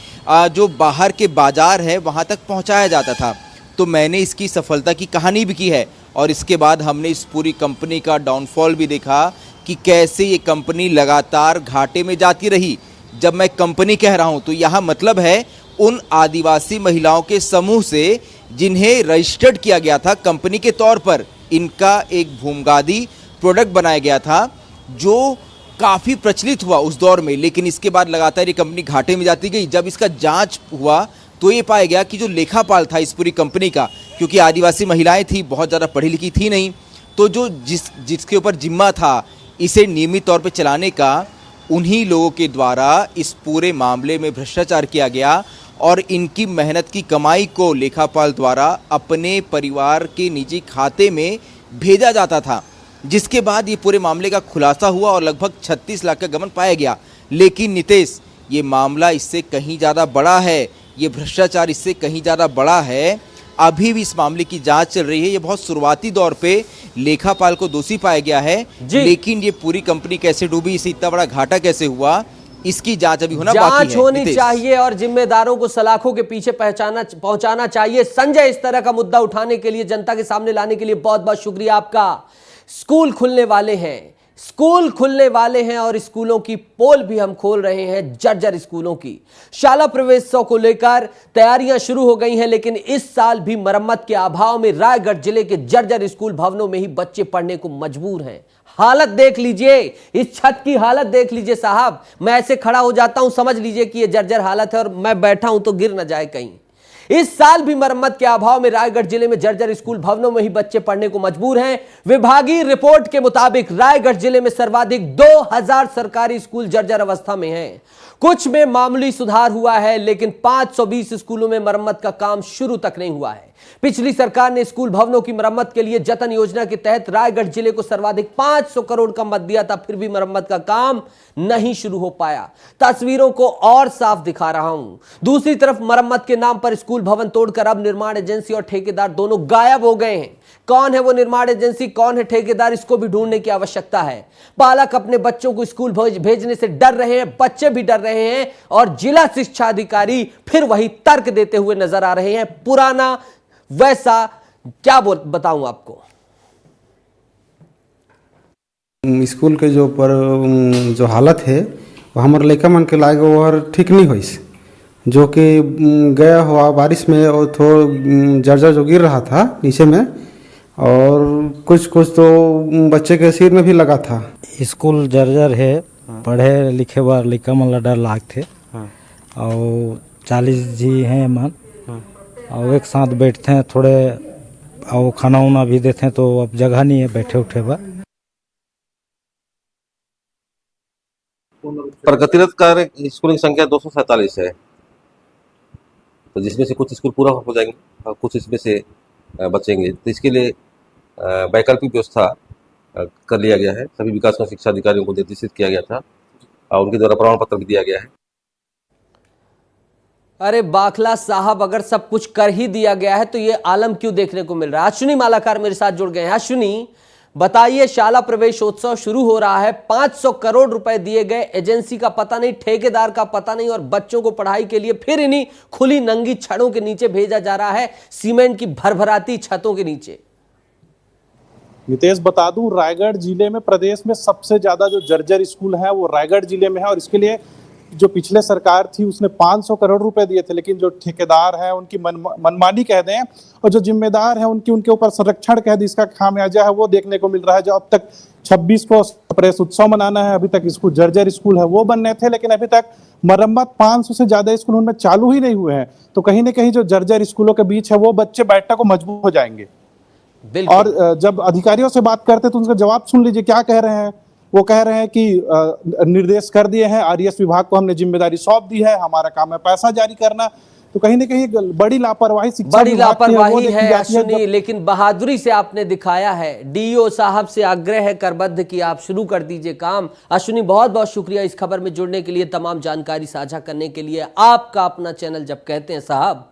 Speaker 10: जो बाहर के बाज़ार है वहाँ तक पहुँचाया जाता था। तो मैंने इसकी सफलता की कहानी भी की है और इसके बाद हमने इस पूरी कंपनी का डाउनफॉल भी देखा कि कैसे ये कंपनी लगातार घाटे में जाती रही। जब मैं कंपनी कह रहा हूँ तो यहाँ मतलब है उन आदिवासी महिलाओं के समूह से जिन्हें रजिस्टर्ड किया गया था कंपनी के तौर पर। इनका एक भूमगादी प्रोडक्ट बनाया गया था जो काफ़ी प्रचलित हुआ उस दौर में, लेकिन इसके बाद लगातार ये कंपनी घाटे में जाती गई। जब इसका जांच हुआ तो ये पाया गया कि जो लेखापाल था इस पूरी कंपनी का, क्योंकि आदिवासी महिलाएं थी, बहुत ज़्यादा पढ़ी लिखी थी नहीं, तो जो जिसके ऊपर जिम्मा था इसे नियमित तौर पर चलाने का, उन्हीं लोगों के द्वारा इस पूरे मामले में भ्रष्टाचार किया गया और इनकी मेहनत की कमाई को लेखापाल द्वारा अपने परिवार के निजी खाते में भेजा जाता था, जिसके बाद ये पूरे मामले का खुलासा हुआ और लगभग 36 लाख का गबन पाया गया। लेकिन नितेश, ये मामला इससे कहीं ज़्यादा बड़ा है, ये भ्रष्टाचार इससे कहीं ज़्यादा बड़ा है। अभी भी इस मामले की जांच चल रही है। ये बहुत शुरुआती दौर पे लेखापाल को दोषी पाया गया है, लेकिन ये पूरी कंपनी कैसे डूबी, इसे इतना बड़ा घाटा कैसे हुआ, इसकी जांच अभी होना बाकी
Speaker 1: जांच
Speaker 10: है।
Speaker 1: होनी
Speaker 10: नितेश।
Speaker 1: चाहिए और जिम्मेदारों को सलाखों के पीछे पहुंचाना चाहिए। संजय, इस तरह का मुद्दा उठाने के लिए, जनता के सामने लाने के लिए बहुत बहुत शुक्रिया आपका। स्कूल खुलने वाले हैं, स्कूल खुलने वाले हैं और स्कूलों की पोल भी हम खोल रहे हैं, जर्जर स्कूलों की। शाला प्रवेशोत्सव को लेकर तैयारियां शुरू हो गई हैं, लेकिन इस साल भी मरम्मत के अभाव में रायगढ़ जिले के जर्जर स्कूल भवनों में ही बच्चे पढ़ने को मजबूर हैं। हालत देख लीजिए, इस छत की हालत देख लीजिए साहब। मैं ऐसे खड़ा हो जाता हूं, समझ लीजिए कि यह जर्जर हालत है और मैं बैठा हूं तो गिर ना जाए कहीं। इस साल भी मरम्मत के अभाव में रायगढ़ जिले में जर्जर स्कूल भवनों में ही बच्चे पढ़ने को मजबूर हैं। विभागीय रिपोर्ट के मुताबिक रायगढ़ जिले में सर्वाधिक 2000 सरकारी स्कूल जर्जर अवस्था में हैं। कुछ में मामूली सुधार हुआ है, लेकिन 520 स्कूलों में मरम्मत का काम शुरू तक नहीं हुआ है। पिछली सरकार ने स्कूल भवनों की मरम्मत के लिए जतन योजना के तहत रायगढ़ जिले को सर्वाधिक 500 करोड़ का मत दिया था, फिर भी मरम्मत का काम नहीं शुरू हो पाया। तस्वीरों को और साफ दिखा रहा हूं। दूसरी तरफ मरम्मत के नाम पर स्कूल भवन तोड़कर अब निर्माण एजेंसी और ठेकेदार दोनों गायब हो गए हैं। कौन है वो निर्माण एजेंसी, कौन है ठेकेदार, इसको भी ढूंढने की आवश्यकता है। पालक अपने बच्चों को स्कूल भेजने से डर रहे हैं, बच्चे भी डर रहे हैं और जिला शिक्षा अधिकारी फिर वही तर्क देते हुए नजर आ रहे हैं। पुराना वैसा क्या बताऊं आपको।
Speaker 11: स्कूल के जो हालत है वो हमारे लड़का मन के लागे वो ठीक नहीं हुई, जो कि गया हुआ बारिश में और थोड़ा जर्जर जो गिर रहा था नीचे में, और कुछ तो बच्चे के सिर में भी लगा था।
Speaker 12: स्कूल जर्जर है, पढ़े लिखे बार लड़का मन डर लाग थे और 40 जी हैं मन और एक साथ बैठते हैं थोड़े और खाना उना भी देते हैं, तो अब जगह नहीं है बैठे उठे बा।
Speaker 13: प्रगतिरत कार्य स्कूल की संख्या 247 है, तो जिसमें से कुछ स्कूल पूरा हो जाएंगे और कुछ इसमें से बचेंगे। तो इसके लिए वैकल्पिक व्यवस्था कर लिया गया है। सभी विकासखंड शिक्षा अधिकारियों को निर्देशित किया गया था और उनके द्वारा प्रमाण पत्र भी दिया गया है।
Speaker 1: अरे बाखला साहब, अगर सब कुछ कर ही दिया गया है तो ये आलम क्यों देखने को मिल रहा है। अश्विनी मालाकार मेरे साथ जुड़ गए हैं। अश्विनी, बताइए, शाला प्रवेशोत्सव शुरू हो रहा है, 500 करोड़ रुपए दिए गए, एजेंसी का पता नहीं, ठेकेदार का पता नहीं, और बच्चों को पढ़ाई के लिए फिर इन्हीं खुली नंगी छड़ों के नीचे भेजा जा रहा है, सीमेंट की भरभराती छतों के नीचे।
Speaker 14: नितेश, बता दूं, रायगढ़ जिले में प्रदेश में सबसे ज्यादा जो जर्जर स्कूल है वो रायगढ़ जिले में है, और इसके लिए जो पिछले सरकार थी उसने 500 करोड़ रुपए दिए थे, लेकिन जो ठेकेदार है उनकी मनमानी कह दें और जो जिम्मेदार है उनके ऊपर संरक्षण कह दें, इसका खामियाजा है वो देखने को मिल रहा है। जो अब तक 26 को प्रवेश उत्सव मनाना है, अभी तक स्कूल जर्जर स्कूल है वो बनने थे, लेकिन अभी तक मरम्मत 500 से ज्यादा स्कूल उनमें चालू ही नहीं हुए हैं। तो कहीं ना कहीं जो जर्जर स्कूलों के बीच है वो बच्चे बैठने को मजबूर हो जाएंगे। और जब अधिकारियों से बात करते तो उनका जवाब सुन लीजिए क्या कह रहे हैं। वो कह रहे हैं कि निर्देश कर दिए हैं, आरएस विभाग को हमने जिम्मेदारी सौंप दी है, हमारा काम है पैसा जारी करना। तो कहीं ना कहीं बड़ी लापरवाही
Speaker 1: है अश्विनी, लेकिन बहादुरी से आपने दिखाया है। डीओ साहब से आग्रह है करबद्ध कि आप शुरू कर दीजिए काम। अश्विनी, बहुत बहुत शुक्रिया इस खबर में जुड़ने के लिए, तमाम जानकारी साझा करने के लिए। आपका अपना चैनल जब कहते हैं साहब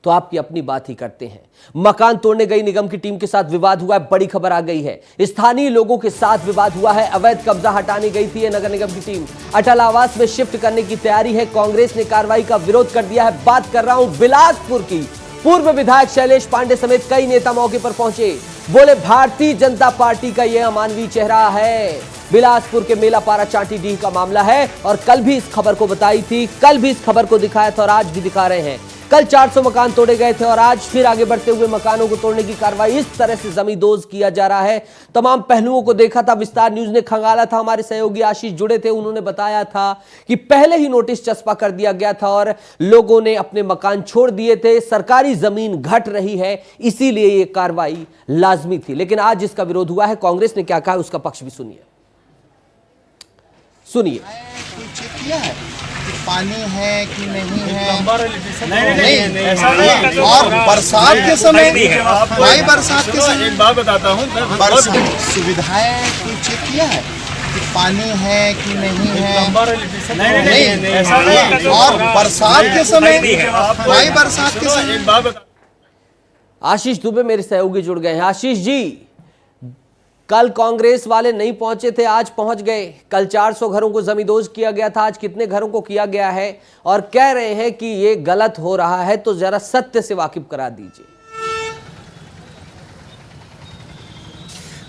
Speaker 1: तो आपकी अपनी बात ही करते हैं। मकान तोड़ने गई निगम की टीम के साथ विवाद हुआ है, बड़ी खबर आ गई है। स्थानीय लोगों के साथ विवाद हुआ है, अवैध कब्जा हटाने गई थी नगर निगम की टीम। अटल आवास में शिफ्ट करने की तैयारी है, कांग्रेस ने कार्रवाई का विरोध कर दिया है। बात कर रहा हूं बिलासपुर की। पूर्व विधायक शैलेश पांडे समेत कई नेता मौके पर पहुंचे, बोले भारतीय जनता पार्टी का यह अमानवीय चेहरा है। बिलासपुर के मेलापारा चांटीडीह का मामला है और कल भी इस खबर को बताई थी, कल भी इस खबर को दिखाया था और आज भी दिखा रहे हैं। कल 400 मकान तोड़े गए थे और आज फिर आगे बढ़ते हुए मकानों को तोड़ने की कार्रवाई इस तरह से जमींदोज किया जा रहा है। तमाम पहलुओं को देखा था, विस्तार न्यूज ने खंगाला था, हमारे सहयोगी आशीष जुड़े थे, उन्होंने बताया था कि पहले ही नोटिस चस्पा कर दिया गया था और लोगों ने अपने मकान छोड़ दिए थे। सरकारी जमीन घट रही है, इसीलिए यह कार्रवाई लाजमी थी। लेकिन आज जिसका विरोध हुआ है, कांग्रेस ने क्या कहा उसका पक्ष भी सुनिए।
Speaker 15: पानी है कि नहीं है, नहीं। और बरसात के समय भाई, बरसात के समय एक बात बताता हूँ, सुविधाएं चेक किया है कि पानी है कि नहीं है, नहीं। और बरसात के समय भाई, बरसात के समय एक बात।
Speaker 1: आशीष दुबे मेरे सहयोगी जुड़ गए हैं। आशीष जी, कल कांग्रेस वाले नहीं पहुंचे थे, आज पहुंच गए। कल 400 घरों को जमींदोज किया गया था, आज कितने घरों को किया गया है और कह रहे हैं कि ये गलत हो रहा है, तो जरा सत्य से वाकिफ करा दीजिए।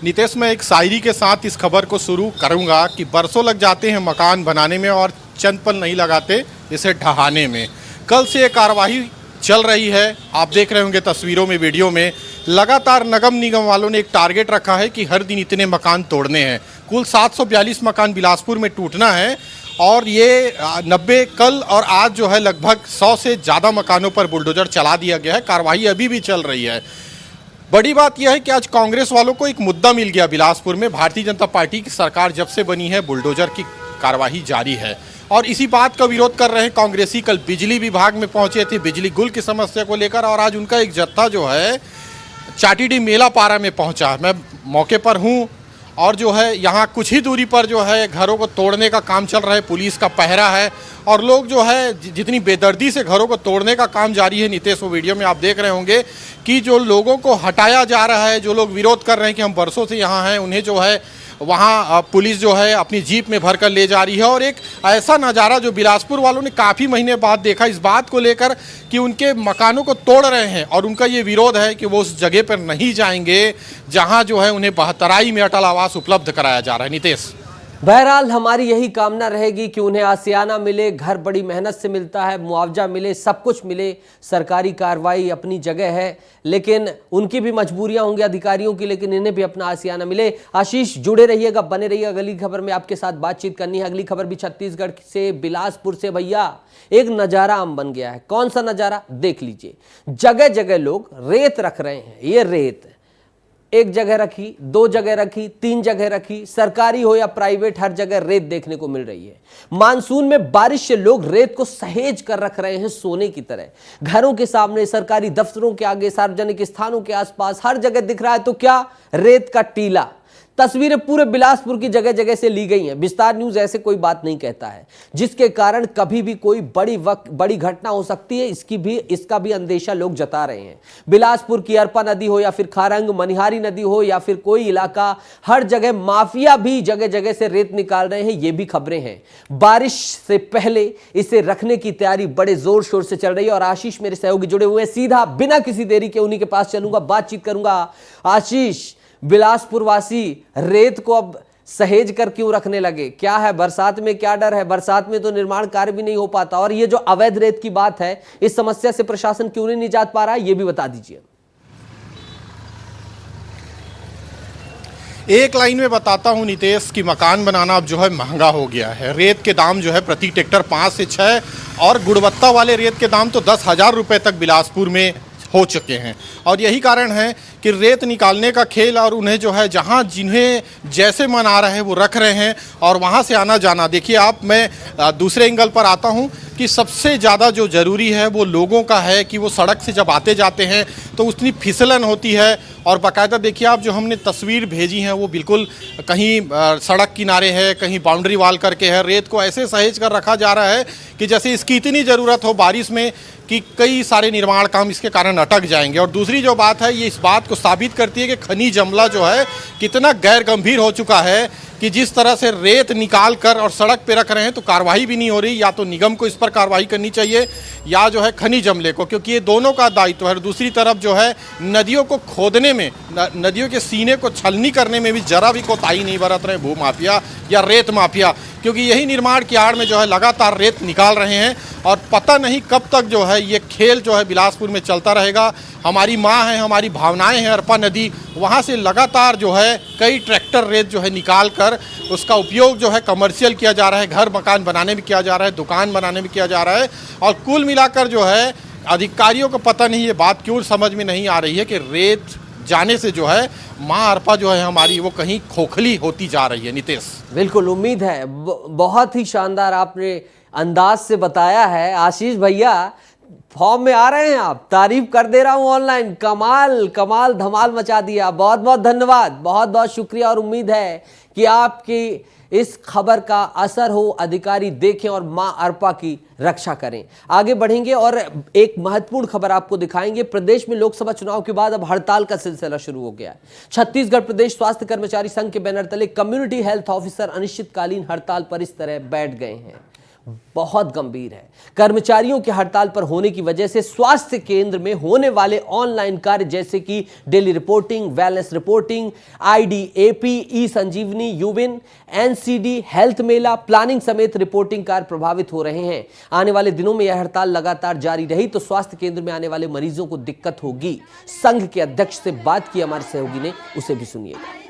Speaker 14: नितेश, मैं एक शायरी के साथ इस खबर को शुरू करूंगा कि बरसों लग जाते हैं मकान बनाने में और चंद पल नहीं लगाते इसे ढहाने में। कल से ये कार्रवाई चल रही है, आप देख रहे होंगे तस्वीरों में, वीडियो में। लगातार नगर निगम वालों ने एक टारगेट रखा है कि हर दिन इतने मकान तोड़ने हैं। कुल 742 मकान बिलासपुर में टूटना है और ये 90 कल और आज जो है लगभग 100 से ज़्यादा मकानों पर बुलडोजर चला दिया गया है। कार्रवाई अभी भी चल रही है। बड़ी बात यह है कि आज कांग्रेस वालों को एक मुद्दा मिल गया बिलासपुर में। भारतीय जनता पार्टी की सरकार जब से बनी है बुलडोजर की कार्रवाई जारी है और इसी बात का विरोध कर रहे हैं कांग्रेसी। कल बिजली विभाग में पहुंचे थे बिजली गुल की समस्या को लेकर और आज उनका एक जत्था जो है चाटीडी मेला पारा में पहुंचा। मैं मौके पर हूं और जो है यहाँ कुछ ही दूरी पर जो है घरों को तोड़ने का काम चल रहा है, पुलिस का पहरा है और लोग जो है जितनी बेदर्दी से घरों को तोड़ने का काम जारी है। नितेश, वो वीडियो में आप देख रहे होंगे कि जो लोगों को हटाया जा रहा है, जो लोग विरोध कर रहे हैं कि हम बरसों से यहाँ हैं, उन्हें जो है वहाँ पुलिस जो है अपनी जीप में भरकर ले जा रही है। और एक ऐसा नज़ारा जो बिलासपुर वालों ने काफ़ी महीने बाद देखा, इस बात को लेकर कि उनके मकानों को तोड़ रहे हैं और उनका ये विरोध है कि वो उस जगह पर नहीं जाएंगे जहाँ जो है उन्हें बहतराई में अटल आवास उपलब्ध कराया जा रहा है। नितेश,
Speaker 1: बहरहाल हमारी यही कामना रहेगी कि उन्हें आसियाना मिले, घर बड़ी मेहनत से मिलता है, मुआवजा मिले, सब कुछ मिले। सरकारी कार्रवाई अपनी जगह है, लेकिन उनकी भी मजबूरियां होंगी अधिकारियों की, लेकिन इन्हें भी अपना आसियाना मिले। आशीष, जुड़े रहिएगा, बने रहिएगा। अगली खबर में आपके साथ बातचीत करनी है। अगली खबर भी छत्तीसगढ़ से, बिलासपुर से। भैया, एक नजारा आम बन गया है। कौन सा नजारा? देख लीजिए। जगह जगह लोग रेत रख रहे हैं। ये रेत एक जगह रखी, 2 जगह रखी, 3 जगह रखी, सरकारी हो या प्राइवेट, हर जगह रेत देखने को मिल रही है। मानसून में बारिश से लोग रेत को सहेज कर रख रहे हैं सोने की तरह। घरों के सामने, सरकारी दफ्तरों के आगे, सार्वजनिक स्थानों के आसपास हर जगह दिख रहा है तो क्या? रेत का टीला। तस्वीरें पूरे बिलासपुर की जगह जगह से ली गई हैं। विस्तार न्यूज ऐसे कोई बात नहीं कहता है, जिसके कारण कभी भी कोई बड़ी घटना हो सकती है, इसका भी अंदेशा लोग जता रहे हैं। बिलासपुर की अरपा नदी हो या फिर खारंग मनिहारी नदी हो या फिर कोई इलाका, हर जगह माफिया भी जगह जगह से रेत निकाल रहे हैं, ये भी खबरें हैं। बारिश से पहले इसे रखने की तैयारी बड़े जोर शोर से चल रही है और आशीष मेरे सहयोगी जुड़े हुए हैं। सीधा बिना किसी देरी के उन्हीं के पास चलूंगा, बातचीत करूंगा। आशीष, बिलासपुर वासी रेत को अब सहेज कर क्यों रखने लगे? क्या है? बरसात में क्या डर है? बरसात में तो निर्माण कार्य भी नहीं हो पाता। और ये जो अवैध रेत की बात है, इस समस्या से प्रशासन क्यों नहीं निजात पा रहा है, ये भी बता दीजिए।
Speaker 14: एक लाइन में बताता हूं नितेश कि मकान बनाना अब जो है महंगा हो गया है। रेत के दाम जो है प्रति ट्रैक्टर 5 से 6 और गुणवत्ता वाले रेत के दाम तो 10,000 रुपये तक बिलासपुर में हो चुके हैं। और यही कारण है कि रेत निकालने का खेल और उन्हें जो है जहां जिन्हें जैसे मन आ रहा है वो रख रहे हैं और वहां से आना जाना। देखिए आप, मैं दूसरे एंगल पर आता हूं कि सबसे ज़्यादा जो ज़रूरी है वो लोगों का है कि वो सड़क से जब आते जाते हैं तो उतनी फिसलन होती है। और बाकायदा देखिए आप, जो हमने तस्वीर भेजी है वो बिल्कुल कहीं सड़क किनारे है, कहीं बाउंड्री वाल करके है। रेत को ऐसे सहेज कर रखा जा रहा है कि जैसे इसकी इतनी ज़रूरत हो बारिश में कि कई सारे निर्माण काम इसके कारण अटक जाएंगे। और दूसरी जो बात है, ये इस बात को साबित करती है कि खनिज अमला जो है कितना गैर गंभीर हो चुका है कि जिस तरह से रेत निकाल कर और सड़क पे रख रहे हैं तो कार्रवाई भी नहीं हो रही। या तो निगम को इस पर कार्रवाई करनी चाहिए या जो है खनिज अमले को, क्योंकि ये दोनों का दायित्व है। दूसरी तरफ जो है नदियों को खोदने में, नदियों के सीने को छलनी करने में भी जरा भी कोताही नहीं बरत रहे भू माफिया या रेत माफिया, क्योंकि यही निर्माण की आड़ में जो है लगातार रेत निकाल रहे हैं। और पता नहीं कब तक जो है ये खेल जो है बिलासपुर में चलता रहेगा। हमारी माँ है, हमारी भावनाएं हैं अरपा नदी, वहाँ से लगातार जो है कई ट्रैक्टर रेत जो है निकाल कर उसका उपयोग जो है कमर्शियल किया जा रहा है, घर मकान बनाने में किया जा रहा है, दुकान बनाने में किया जा रहा है। और कुल मिलाकर जो है अधिकारियों को पता नहीं ये बात क्यों समझ में नहीं आ रही है कि रेत जाने से जो है माँ अरपा जो है हमारी वो कहीं खोखली होती जा रही है। नितेश,
Speaker 1: बिल्कुल उम्मीद है। बहुत ही शानदार आपने अंदाज से बताया है आशीष भैया। फॉर्म में आ रहे हैं आप, तारीफ कर दे रहा हूं ऑनलाइन, कमाल कमाल धमाल मचा दिया। बहुत बहुत धन्यवाद, बहुत बहुत शुक्रिया और उम्मीद है कि आपकी इस खबर का असर हो, अधिकारी देखें और मां अर्पा की रक्षा करें। आगे बढ़ेंगे और एक महत्वपूर्ण खबर आपको दिखाएंगे। प्रदेश में लोकसभा चुनाव के बाद अब हड़ताल का सिलसिला शुरू हो गया है। छत्तीसगढ़ प्रदेश स्वास्थ्य कर्मचारी संघ के बैनर तले कम्युनिटी हेल्थ ऑफिसर अनिश्चितकालीन हड़ताल पर इस तरह बैठ गए हैं। बहुत गंभीर है। कर्मचारियों के हड़ताल पर होने की वजह से स्वास्थ्य केंद्र में होने वाले ऑनलाइन कार्य जैसे कि daily reporting, wellness reporting, IDAP, ई संजीवनी, यूविन, NCD, हेल्थ मेला, प्लानिंग समेत रिपोर्टिंग कार्य प्रभावित हो रहे हैं। आने वाले दिनों में यह हड़ताल लगातार जारी रही तो स्वास्थ्य केंद्र में आने वाले मरीजों को दिक्कत होगी। संघ के अध्यक्ष से बात की हमारे सहयोगी ने, उसे भी सुनिएगा।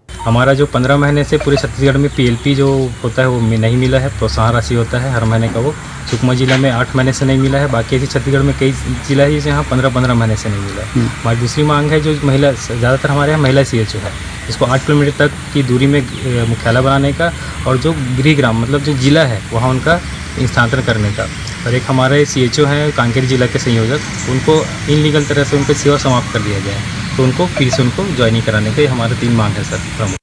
Speaker 16: हमारा जो 15 महीने से पूरे छत्तीसगढ़ में PLP जो होता है वो नहीं मिला है, प्रोत्साहन राशि होता है हर महीने का, वो सुकमा जिला में 8 महीने से नहीं मिला है। बाकी ऐसे छत्तीसगढ़ में कई जिला है जहाँ 15-15 महीने से नहीं मिला है। हमारी दूसरी मांग है जो महिला, ज़्यादातर हमारे यहाँ महिला CHO है, जिसको 8 किलोमीटर तक की दूरी में मुख्यालय बनाने का, और जो गृहग्राम मतलब जो जिला है वहाँ उनका स्थानांतरण करने का। और एक हमारे CHO हैं कांकेर जिला के संयोजक, उनको इनलीगल तरह से उनकी सेवा समाप्त कर दिया गया है, तो उनको फिर से उनको ज्वाइनिंग कराने के हमारे 3 मांग है सर प्रमुख।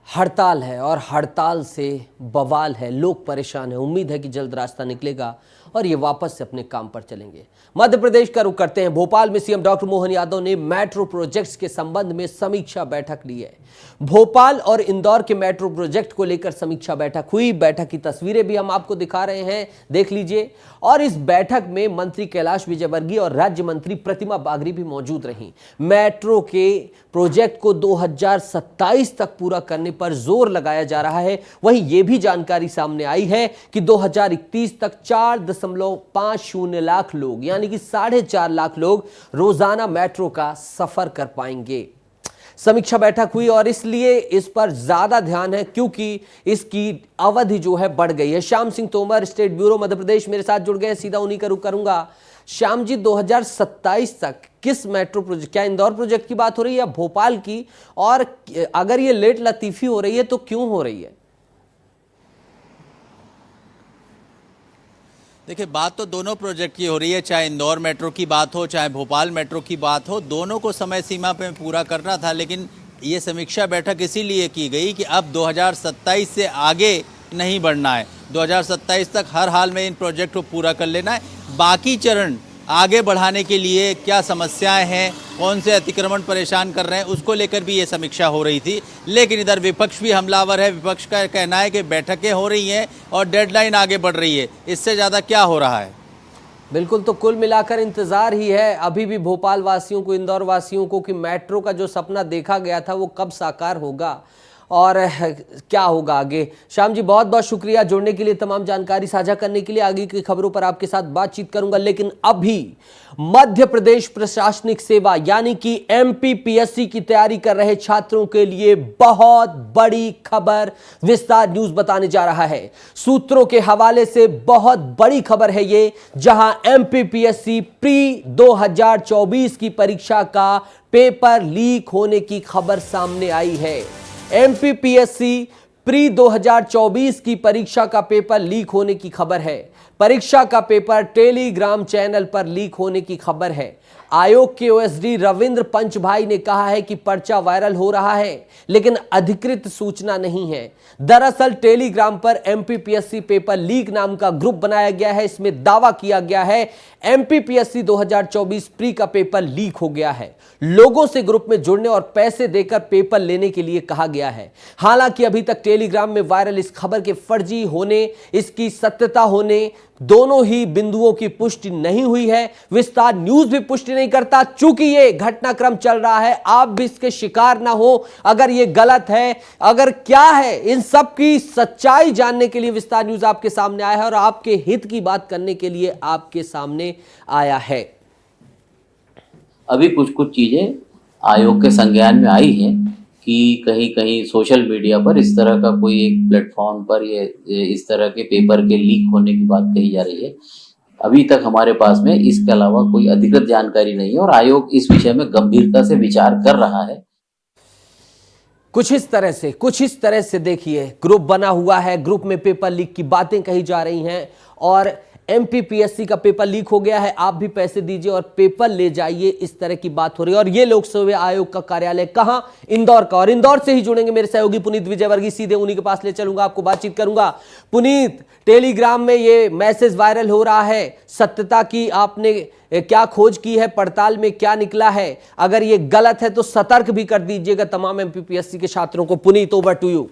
Speaker 1: हड़ताल है और हड़ताल से बवाल है, लोग परेशान हैं। उम्मीद है कि जल्द रास्ता निकलेगा और ये वापस से अपने काम पर चलेंगे। मध्य प्रदेश का रुख करते हैं। भोपाल में CM डॉक्टर मोहन यादव ने मेट्रो प्रोजेक्ट्स के संबंध में समीक्षा बैठक ली है। भोपाल और इंदौर के मेट्रो प्रोजेक्ट को लेकर समीक्षा बैठक हुई। बैठक की तस्वीरें भी हम आपको दिखा रहे हैं, देख लीजिए। और इस बैठक में मंत्री कैलाश विजयवर्गीय और राज्य मंत्री प्रतिमा बागरी भी मौजूद रहीं। मेट्रो के प्रोजेक्ट को 2027 तक पूरा करने पर जोर लगाया जा रहा है। वहीं यह भी जानकारी सामने आई है कि 2031 तक 4.50 लाख लोग यानी कि 4.5 लाख लोग रोजाना मेट्रो का सफर कर पाएंगे। समीक्षा बैठक हुई और इसलिए इस पर ज्यादा ध्यान है क्योंकि इसकी अवधि जो है बढ़ गई है। श्याम सिंह तोमर, स्टेट ब्यूरो मध्य प्रदेश, मेरे साथ जुड़ गए। सीधा उन्हीं का रुख करूंगा। श्याम जी, 2027 तक किस मेट्रो प्रोजेक्ट, क्या इंदौर प्रोजेक्ट की बात हो रही है या भोपाल की, और अगर ये लेट लतीफी हो रही है तो क्यों हो रही है?
Speaker 17: देखिए, बात तो दोनों प्रोजेक्ट की हो रही है, चाहे इंदौर मेट्रो की बात हो चाहे भोपाल मेट्रो की बात हो, दोनों को समय सीमा पे पूरा करना था। लेकिन ये समीक्षा बैठक इसीलिए की गई कि अब 2027 से आगे नहीं बढ़ना है, 2027 तक हर हाल में इन प्रोजेक्ट को पूरा कर लेना है। बाकी चरण आगे बढ़ाने के लिए क्या समस्याएं हैं, कौन से अतिक्रमण परेशान कर रहे हैं, उसको लेकर भी ये समीक्षा हो रही थी। लेकिन इधर विपक्ष भी हमलावर है। विपक्ष का कहना है कि बैठकें हो रही हैं और डेडलाइन आगे बढ़ रही है, इससे ज़्यादा क्या हो रहा है?
Speaker 1: बिल्कुल, तो कुल मिलाकर इंतजार ही है अभी भी भोपाल वासियों को, इंदौर वासियों को कि मेट्रो का जो सपना देखा गया था वो कब साकार होगा और क्या होगा आगे। श्याम जी, बहुत बहुत शुक्रिया जुड़ने के लिए, तमाम जानकारी साझा करने के लिए। आगे की खबरों पर आपके साथ बातचीत करूंगा, लेकिन अभी मध्य प्रदेश प्रशासनिक सेवा यानी कि MPPSC की तैयारी कर रहे छात्रों के लिए बहुत बड़ी खबर विस्तार न्यूज बताने जा रहा है। सूत्रों के हवाले से बहुत बड़ी खबर है ये, जहां MPPSC प्री 2024 की परीक्षा का पेपर लीक होने की खबर सामने आई है। MPPSC प्री 2024 की परीक्षा का पेपर लीक होने की खबर है। परीक्षा का पेपर टेलीग्राम चैनल पर लीक होने की खबर है। आयोग के OSD रविंद्र पंचभाई ने कहा है कि पर्चा वायरल हो रहा है, लेकिन अधिकृत सूचना नहीं है। दरअसल टेलीग्राम पर MPPSC पेपर लीक नाम का ग्रुप बनाया गया है। इसमें दावा किया गया है MPPSC 2024 प्री का पेपर लीक हो गया है। लोगों से ग्रुप में जुड़ने और पैसे देकर पेपर लेने के लिए कहा गया है। हालांकि अभी तक टेलीग्राम में वायरल इस खबर के फर्जी होने, इसकी सत्यता होने, दोनों ही बिंदुओं की पुष्टि नहीं हुई है। विस्तार न्यूज भी पुष्टि नहीं करता। चूंकि ये घटनाक्रम चल रहा है, आप भी इसके शिकार ना हो। अगर ये गलत है, अगर क्या है, इन सब की सच्चाई जानने के लिए विस्तार न्यूज आपके सामने आया है और आपके हित की बात करने के लिए आपके सामने आया है।
Speaker 18: अभी कुछ चीजें आयोग के संज्ञान में आई हैं कि कहीं कहीं सोशल मीडिया पर इस तरह का कोई एक प्लेटफॉर्म पर ये इस तरह के पेपर के लीक होने की बात कही जा रही है। अभी तक हमारे पास में इसके अलावा कोई अधिकृत जानकारी नहीं है और आयोग इस विषय में गंभीरता से विचार कर रहा है।
Speaker 1: कुछ इस तरह से देखिए, ग्रुप बना हुआ है, ग्रुप में पेपर लीक की बातें कही जा रही हैं और एमपीपीएससी का पेपर लीक हो गया है, आप भी पैसे दीजिए और पेपर ले जाइए, इस तरह की बात हो रही है। और ये लोक सेवा आयोग का कार्यालय कहां? इंदौर का। और इंदौर से ही जुड़ेंगे मेरे सहयोगी पुनीत विजयवर्गीय, सीधे उन्हीं के पास ले चलूंगा, आपको बातचीत करूंगा। पुनीत, टेलीग्राम में ये मैसेज वायरल हो रहा है, सत्यता की आपने क्या खोज की है, पड़ताल में क्या निकला है? अगर ये गलत है तो सतर्क भी कर दीजिएगा तमाम एमपीपीएससी के छात्रों को। Puneet, over to you.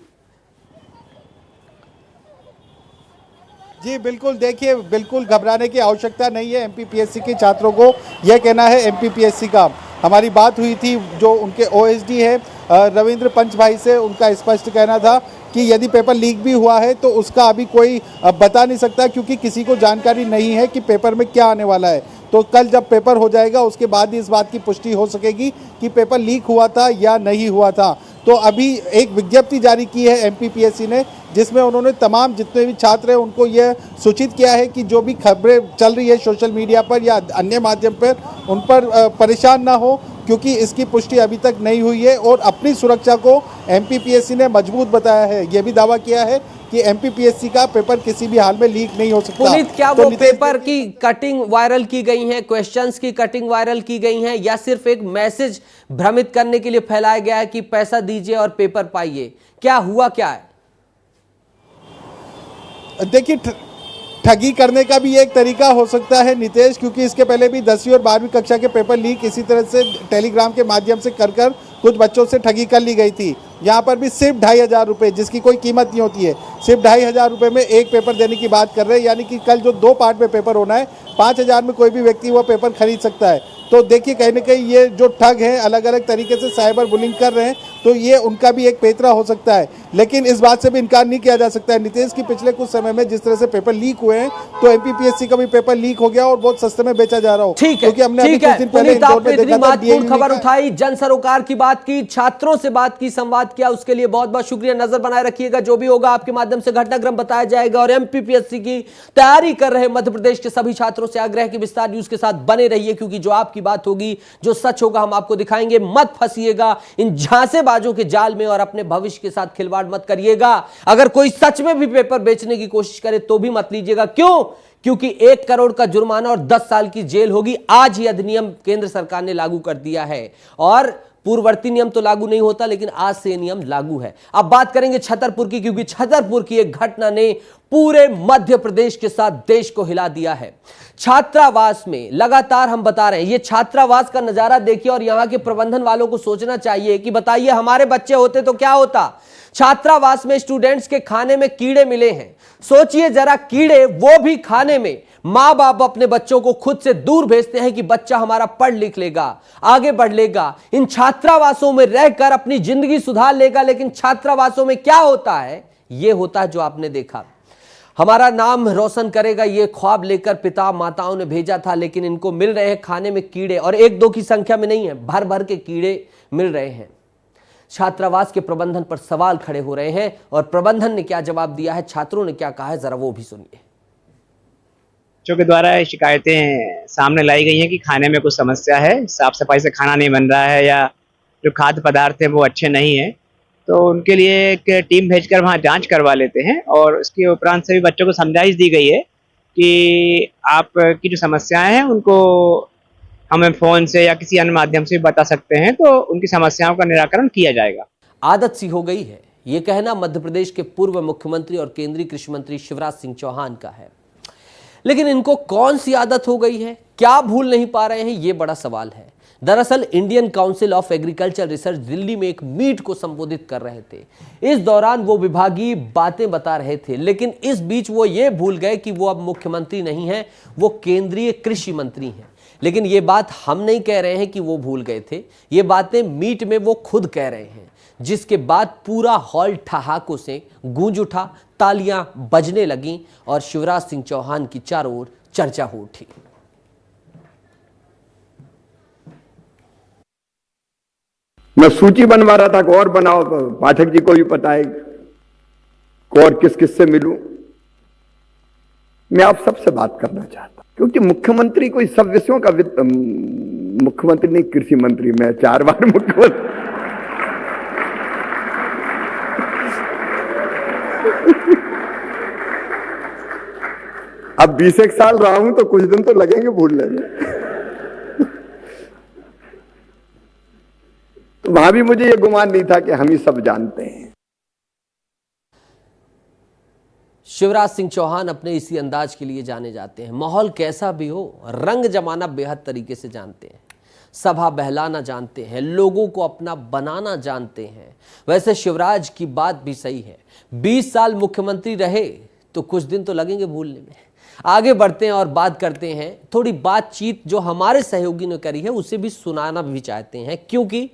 Speaker 19: जी बिल्कुल, देखिए बिल्कुल घबराने की आवश्यकता नहीं है एमपीपीएससी के छात्रों को, यह कहना है एमपीपीएससी का। हमारी बात हुई थी जो उनके ओएसडी है रविंद्र पंच भाई से, उनका स्पष्ट कहना था कि यदि पेपर लीक भी हुआ है तो उसका अभी कोई बता नहीं सकता, क्योंकि किसी को जानकारी नहीं है कि पेपर में क्या आने वाला है। तो कल जब पेपर हो जाएगा उसके बाद ही इस बात की पुष्टि हो सकेगी कि पेपर लीक हुआ था या नहीं हुआ था। तो अभी एक विज्ञप्ति जारी की है एमपीपीएससी ने, जिसमें उन्होंने तमाम जितने भी छात्र हैं उनको यह सूचित किया है कि जो भी खबरें चल रही है सोशल मीडिया पर या अन्य माध्यम पर, उन पर परेशान ना हो, क्योंकि इसकी पुष्टि अभी तक नहीं हुई है। और अपनी सुरक्षा को एमपीपीएससी ने मजबूत बताया है, यह भी दावा किया है कि एमपीपीएससी का पेपर किसी भी हाल में लीक नहीं हो सकता।
Speaker 1: पुनीत, क्या वो पेपर की कटिंग वायरल की गई है, क्वेश्चंस की कटिंग वायरल की गई है, या सिर्फ एक मैसेज भ्रमित करने के लिए फैलाया गया है कि पैसा दीजिए और पेपर पाइए? क्या हुआ क्या है?
Speaker 19: देखिए, ठगी करने का भी एक तरीका हो सकता है नितेश, क्योंकि इसके पहले भी 10वीं और 12वीं कक्षा के पेपर लीक इसी तरह से टेलीग्राम के माध्यम से कर कुछ बच्चों से ठगी कर ली गई थी। यहाँ पर भी सिर्फ 2500 रुपये, जिसकी कोई कीमत नहीं होती है, सिर्फ 2500 रुपये में एक पेपर देने की बात कर रहे हैं। यानी कि कल जो 2 पार्ट में पेपर होना है, 5000 में कोई भी व्यक्ति वो पेपर खरीद सकता है। तो देखिए, कहीं ना कहीं ये जो ठग हैं अलग अलग तरीके से साइबर बुलिंग कर रहे हैं, तो ये उनका भी एक पेतरा हो सकता है। लेकिन इस बात से भी इनकार नहीं किया जा सकता है नितेश कि पिछले कुछ समय में जिस तरह से पेपर लीक हुए हैं, तो एमपीपीएससी का भी पेपर लीक हो गया और बहुत सस्ते में बेचा जा रहा हो।
Speaker 1: ठीक है,
Speaker 19: क्योंकि हमने
Speaker 1: ठीक है।
Speaker 19: कुछ दिन पहले
Speaker 1: महत्वपूर्ण खबर उठाई, जन सरोकार की बात की, छात्रों से बात की, संवाद किया, उसके लिए बहुत बहुत शुक्रिया। नजर बनाए रखिएगा, जो भी होगा आपके माध्यम से घटनाक्रम बताया जाएगा। और एमपीपीएससी की तैयारी कर रहे मध्य प्रदेश के सभी छात्रों से आग्रह कि विस्तार न्यूज के साथ बने रहिए, क्योंकि जो आपकी बात होगी, जो सच होगा, हम आपको दिखाएंगे। मत फंसिएगा इन झांसेबाजों के जाल में और अपने भविष्य के साथ खिलवाड़ मत करिएगा। अगर कोई सच में भी पेपर बेचने की कोशिश करे तो भी मत लीजिएगा। क्यों? क्योंकि 1 करोड़ का जुर्माना और 10 साल की जेल होगी। आज ही अधिनियम केंद्र सरकार ने लागू कर दिया है, और पूर्ववर्ती नियम तो लागू नहीं होता, लेकिन आज से नियम लागू है। अब बात करेंगे छतरपुर की, क्योंकि छतरपुर की एक घटना ने पूरे मध्य प्रदेश के साथ देश को हिला दिया है। छात्रावास में लगातार हम बता रहे हैं, ये छात्रावास का नजारा देखिए, और यहां के प्रबंधन वालों को सोचना चाहिए कि बताइए, हमारे बच्चे होते तो क्या होता। छात्रावास में स्टूडेंट्स के खाने में कीड़े मिले हैं। सोचिए जरा, कीड़े वो भी खाने में। मां बाप अपने बच्चों को खुद से दूर भेजते हैं कि बच्चा हमारा पढ़ लिख लेगा, आगे बढ़ लेगा, इन छात्रावासों में रहकर अपनी जिंदगी सुधार लेगा। लेकिन छात्रावासों में क्या होता है? यह होता है जो आपने देखा। हमारा नाम रोशन करेगा, ये ख्वाब लेकर पिता माताओं ने भेजा था, लेकिन इनको मिल रहे हैं खाने में कीड़े, और 1-2 की संख्या में नहीं है, भर भर के कीड़े मिल रहे हैं। छात्रावास के प्रबंधन पर सवाल खड़े हो रहे हैं, और प्रबंधन ने क्या जवाब दिया है, छात्रों ने क्या कहा है, जरा वो भी सुनिए।
Speaker 20: बच्चों के द्वारा शिकायतें सामने लाई गई हैं कि खाने में कुछ समस्या है, साफ सफाई से खाना नहीं बन रहा है, या जो खाद्य पदार्थ है वो अच्छे नहीं है। तो उनके लिए एक टीम भेजकर वहाँ जांच करवा लेते हैं, और उसके उपरांत सभी बच्चों को समझाइश दी गई है कि आपकी जो समस्याएं हैं उनको हमें फ़ोन से या किसी अन्य माध्यम से बता सकते हैं, तो उनकी समस्याओं का निराकरण किया जाएगा।
Speaker 1: आदत सी हो गई है, ये कहना मध्य प्रदेश के पूर्व मुख्यमंत्री और केंद्रीय कृषि मंत्री शिवराज सिंह चौहान का है। लेकिन इनको कौन सी आदत हो गई है, क्या भूल नहीं पा रहे हैं, ये बड़ा सवाल है। दरअसल Indian council of agriculture research Delhi में एक मीट को संबोधित कर रहे थे। इस दौरान वो विभागीय बातें बता रहे थे, लेकिन इस बीच वो ये भूल गए कि वो अब मुख्यमंत्री नहीं हैं, वो केंद्रीय कृषि मंत्री हैं। लेकिन ये बात हम नहीं कह रहे हैं कि वो भूल गए थे, ये बातें मीट में वो खुद कह रहे हैं, जिसके बाद पूरा हॉल ठहाकों से गूंज उठा, तालियां बजने लगीं और शिवराज सिंह चौहान की चारों ओर चर्चा हो उठी।
Speaker 21: मैं सूची बनवा रहा था कि और बनाओ, पाठक जी को भी पता है कि और किस किस से मिलूं। मैं आप सबसे बात करना चाहता हूं, क्योंकि मुख्यमंत्री कोई सब विषयों का मुख्यमंत्री नहीं, कृषि मंत्री। मैं 4 बार मुख्यमंत्री अब 20 एक साल रहा हूं तो कुछ दिन तो लगेंगे भूलने में। तो वहां भी मुझे ये गुमान नहीं था कि हम ही सब जानते हैं।
Speaker 1: शिवराज सिंह चौहान अपने इसी अंदाज के लिए जाने जाते हैं। माहौल कैसा भी हो, रंग जमाना बेहद तरीके से जानते हैं, सभा बहलाना जानते हैं, लोगों को अपना बनाना जानते हैं। वैसे शिवराज की बात भी सही है, 20 साल मुख्यमंत्री रहे तो कुछ दिन तो लगेंगे भूलने में। आगे बढ़ते हैं और बात करते हैं, थोड़ी बातचीत जो हमारे सहयोगी ने करी है उसे भी सुनाना भी चाहते हैं, क्योंकि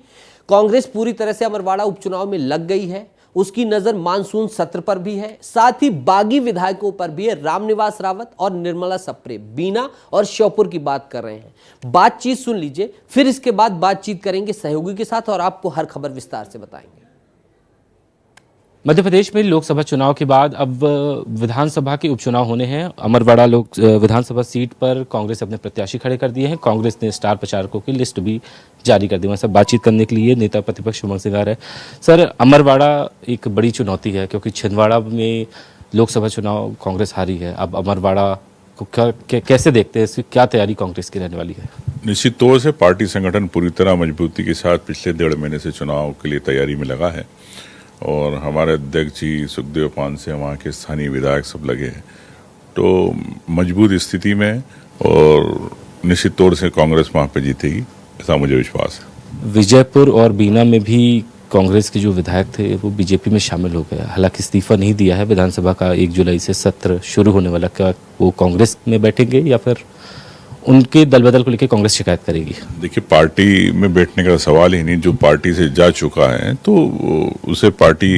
Speaker 1: कांग्रेस पूरी तरह से अमरवाड़ा उपचुनाव में लग गई है। उसकी नजर मानसून सत्र पर भी है, साथ ही बागी विधायकों पर भी है। रामनिवास रावत और निर्मला सप्रे, बीना और श्योपुर की बात कर रहे हैं। बातचीत सुन लीजिए, फिर इसके बाद बातचीत करेंगे सहयोगी के साथ और आपको हर खबर विस्तार से बताएंगे।
Speaker 16: मध्य प्रदेश में लोकसभा चुनाव के बाद अब विधानसभा के उपचुनाव होने हैं। अमरवाड़ा विधानसभा सीट पर कांग्रेस अपने प्रत्याशी खड़े कर दिए हैं। कांग्रेस ने स्टार प्रचारकों की लिस्ट भी जारी कर दी। वहाँ से बातचीत करने के लिए नेता प्रतिपक्ष उमंग सिंगार है। सर, अमरवाड़ा एक बड़ी चुनौती है क्योंकि छिंदवाड़ा में लोकसभा चुनाव कांग्रेस हारी है। अब अमरवाड़ा को कैसे देखते हैं, इसकी क्या तैयारी कांग्रेस की रहने वाली है?
Speaker 3: निश्चित तौर से पार्टी संगठन पूरी तरह मजबूती के साथ पिछले 1.5 महीने से चुनाव के लिए तैयारी में लगा है और हमारे अध्यक्ष जी सुखदेव पान से वहाँ के स्थानीय विधायक सब लगे हैं, तो मजबूत स्थिति में और निश्चित तौर से कांग्रेस वहाँ पे जीतेगी, ऐसा मुझे विश्वास है।
Speaker 16: विजयपुर और बीना में भी कांग्रेस के जो विधायक थे वो बीजेपी में शामिल हो गए, हालांकि इस्तीफा नहीं दिया है। विधानसभा का 1 जुलाई से सत्र शुरू होने वाला, क्या वो कांग्रेस में बैठेंगे या फिर उनके दल बदल को लेकर कांग्रेस शिकायत करेगी?
Speaker 3: देखिए, पार्टी में बैठने का सवाल ही नहीं, जो पार्टी से जा चुका है तो उसे पार्टी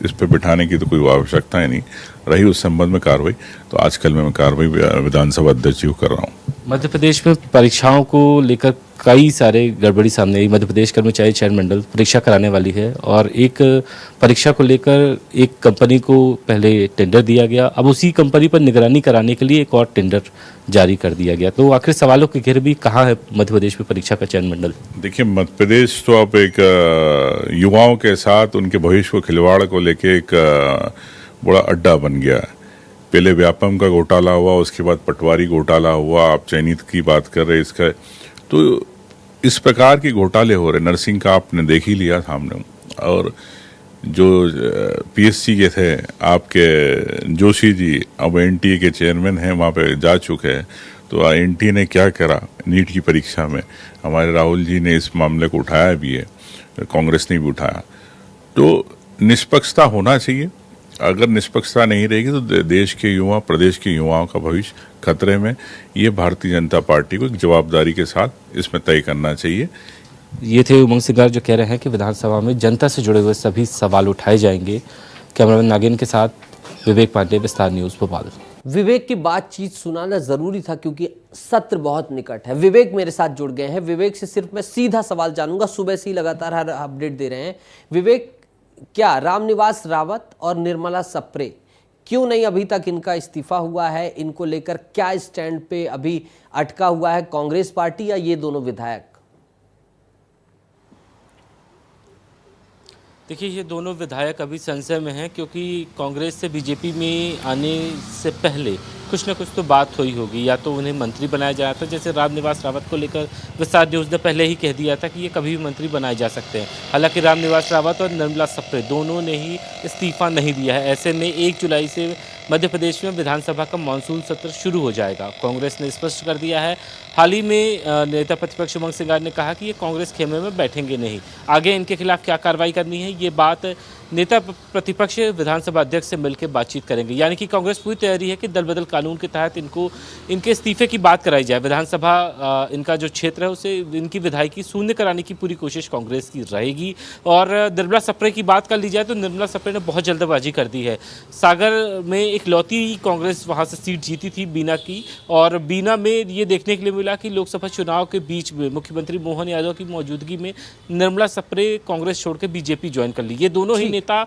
Speaker 3: इस पे बिठाने की तो कोई आवश्यकता ही नहीं रही। उस संबंध में कार्रवाई तो आजकल मैं कार्रवाई विधानसभा अध्यक्ष जी को कर रहा हूँ।
Speaker 16: मध्य प्रदेश में परीक्षाओं को लेकर कई सारे गड़बड़ी सामने आई। मध्य प्रदेश कर्मचारी चयन मंडल परीक्षा कराने वाली है और एक परीक्षा को लेकर एक कंपनी को पहले टेंडर दिया गया, अब उसी कंपनी पर निगरानी कराने के लिए एक और टेंडर जारी कर दिया गया। तो आखिर सवालों की घेर भी कहाँ है मध्य प्रदेश में परीक्षा का चयन मंडल?
Speaker 3: देखिए, मध्य प्रदेश तो अब एक युवाओं के साथ उनके भविष्य को खिलवाड़ को लेके एक बड़ा अड्डा बन गया है। पहले व्यापम का घोटाला हुआ, उसके बाद पटवारी घोटाला हुआ, आप चयनित की बात कर रहे इसका, तो इस प्रकार के घोटाले हो रहे। नर्सिंग का आपने देख ही लिया सामने, और जो पीएससी के थे आपके जोशी जी, अब एनटीए के चेयरमैन हैं, वहाँ पे जा चुके हैं। तो एनटीए ने क्या करा नीट की परीक्षा में, हमारे राहुल जी ने इस मामले को उठाया भी है, कांग्रेस ने भी उठाया। तो निष्पक्षता होना चाहिए, अगर निष्पक्षता नहीं रहेगी तो देश के युवा, प्रदेश के युवाओं का भविष्य खतरे में। ये भारतीय जनता पार्टी को एक जवाबदारी के साथ इसमें तय करना चाहिए।
Speaker 16: ये थे उमंग सिंगार जो कह रहे हैं कि विधानसभा में जनता से जुड़े हुए सभी सवाल उठाए जाएंगे। कैमरामैन नागिन के साथ विवेक पांडे, विस्तार न्यूज भोपाल।
Speaker 1: विवेक की बातचीत सुनाना जरूरी था क्योंकि सत्र बहुत निकट है। विवेक मेरे साथ जुड़ गए हैं। विवेक से सिर्फ मैं सीधा सवाल जानूंगा, सुबह से ही लगातार हर अपडेट दे रहे हैं। विवेक, क्या रामनिवास रावत और निर्मला सप्रे, क्यों नहीं अभी तक इनका इस्तीफा हुआ है? इनको लेकर क्या स्टैंड पे अभी अटका हुआ है कांग्रेस पार्टी या ये दोनों विधायक?
Speaker 16: देखिए, ये दोनों विधायक अभी संशय में हैं क्योंकि कांग्रेस से बीजेपी में आने से पहले कुछ ना कुछ तो बात हुई होगी, या तो उन्हें मंत्री बनाया जाया था। जैसे रामनिवास रावत को लेकर विस्तार न्यूज़ ने पहले ही कह दिया था कि ये कभी भी मंत्री बनाए जा सकते हैं। हालांकि रामनिवास रावत और निर्मला सप्रे दोनों ने ही इस्तीफा नहीं दिया है। ऐसे में 1 जुलाई से मध्य प्रदेश में विधानसभा का मानसून सत्र शुरू हो जाएगा, कांग्रेस ने स्पष्ट कर दिया है। हाल ही में नेता प्रतिपक्ष उमंग सिंगार ने कहा कि ये कांग्रेस खेमे में बैठेंगे नहीं। आगे इनके खिलाफ क्या कार्रवाई करनी है, ये बात नेता प्रतिपक्ष विधानसभा अध्यक्ष से मिलकर बातचीत करेंगे। यानी कि कांग्रेस पूरी तैयारी है कि दल बदल कानून के तहत इनके इस्तीफे की बात कराई जाए। विधानसभा इनका जो क्षेत्र है उसे इनकी विधायकी शून्य कराने की पूरी कोशिश कांग्रेस की रहेगी। और निर्मला सप्रे की बात कर ली जाए तो निर्मला सप्रे ने बहुत जल्दबाजी कर दी है। सागर में इकलौती कांग्रेस वहाँ से सीट जीती थी बीना की, और बीना में ये देखने के लिए मिला कि लोकसभा चुनाव के बीच में मुख्यमंत्री मोहन यादव की मौजूदगी में निर्मला सप्रे कांग्रेस छोड़कर बीजेपी ज्वाइन कर ली। ये दोनों ही नेता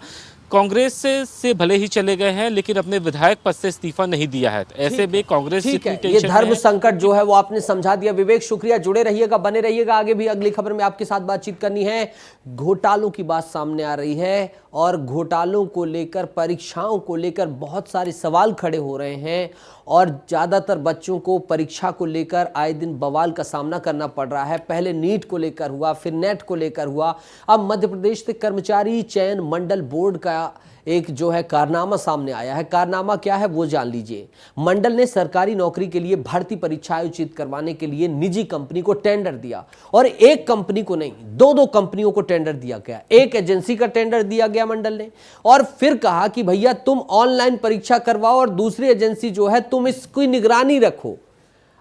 Speaker 8: कांग्रेस से भले ही चले गए हैं लेकिन अपने विधायक पद से इस्तीफा नहीं दिया है। ऐसे में कांग्रेस
Speaker 1: ठीक है, ये धर्म संकट जो है वो आपने समझा दिया। विवेक शुक्रिया, जुड़े रहिएगा, बने रहिएगा, आगे भी अगली खबर में आपके साथ बातचीत करनी है। घोटालों की बात सामने आ रही है और घोटालों को लेकर, परीक्षाओं को लेकर बहुत सारे सवाल खड़े हो रहे हैं और ज्यादातर बच्चों को परीक्षा को लेकर आए दिन बवाल का सामना करना पड़ रहा है। पहले नीट को लेकर हुआ, फिर नेट को लेकर हुआ, अब मध्य प्रदेश से कर्मचारी चयन मंडल बोर्ड का एक जो है कारनामा सामने आया है। कारनामा क्या है वो जान लीजिए। मंडल ने सरकारी नौकरी के लिए भर्ती परीक्षा आयोजित करवाने के लिए निजी कंपनी को टेंडर दिया और एक कंपनी को नहीं, दो कंपनियों को टेंडर दिया गया। एक एजेंसी का टेंडर दिया गया मंडल ने और फिर कहा कि भैया तुम ऑनलाइन परीक्षा करवाओ और दूसरी एजेंसी जो है तुम इसकी निगरानी रखो।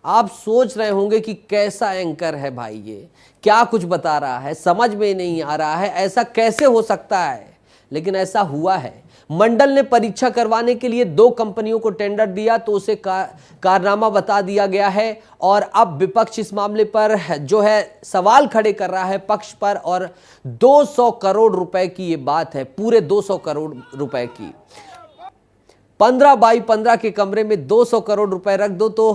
Speaker 1: आप सोच रहे होंगे कि कैसा एंकर है भाई, ये क्या कुछ बता रहा है, समझ में नहीं आ रहा है, ऐसा कैसे हो सकता है, लेकिन ऐसा हुआ है। मंडल ने परीक्षा करवाने के लिए 2 कंपनियों को टेंडर दिया तो उसे कारनामा बता दिया गया है और अब विपक्ष इस मामले पर जो है सवाल खड़े कर रहा है पक्ष पर और 200 करोड़ रुपए की ये बात है, पूरे 200 करोड़ रुपए की। 15 बाई 15 के कमरे में 200 करोड़ रुपए रख दो तो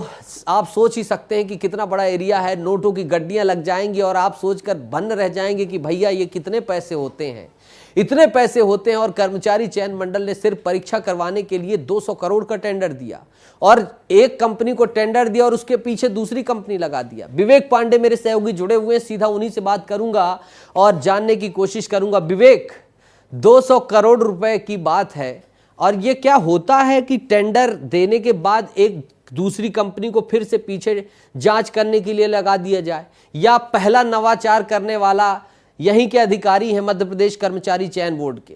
Speaker 1: आप सोच ही सकते हैं कि कितना बड़ा एरिया है। नोटों की गड्डियां लग जाएंगी और आप सोचकर भन्न रह जाएंगे कि भैया ये कितने पैसे होते हैं। इतने पैसे होते हैं और कर्मचारी चयन मंडल ने सिर्फ परीक्षा करवाने के लिए 200 करोड़ का टेंडर दिया और एक कंपनी को टेंडर दिया और उसके पीछे दूसरी कंपनी लगा दिया। विवेक पांडे मेरे सहयोगी जुड़े हुए हैं, सीधा उन्हीं से बात करूंगा और जानने की कोशिश करूंगा। विवेक, 200 करोड़ रुपए की बात है और ये क्या होता है कि टेंडर देने के बाद एक दूसरी कंपनी को फिर से पीछे जांच करने के लिए लगा दिया जाए, या पहला नवाचार करने वाला यहीं के अधिकारी हैं मध्य प्रदेश कर्मचारी चयन बोर्ड के?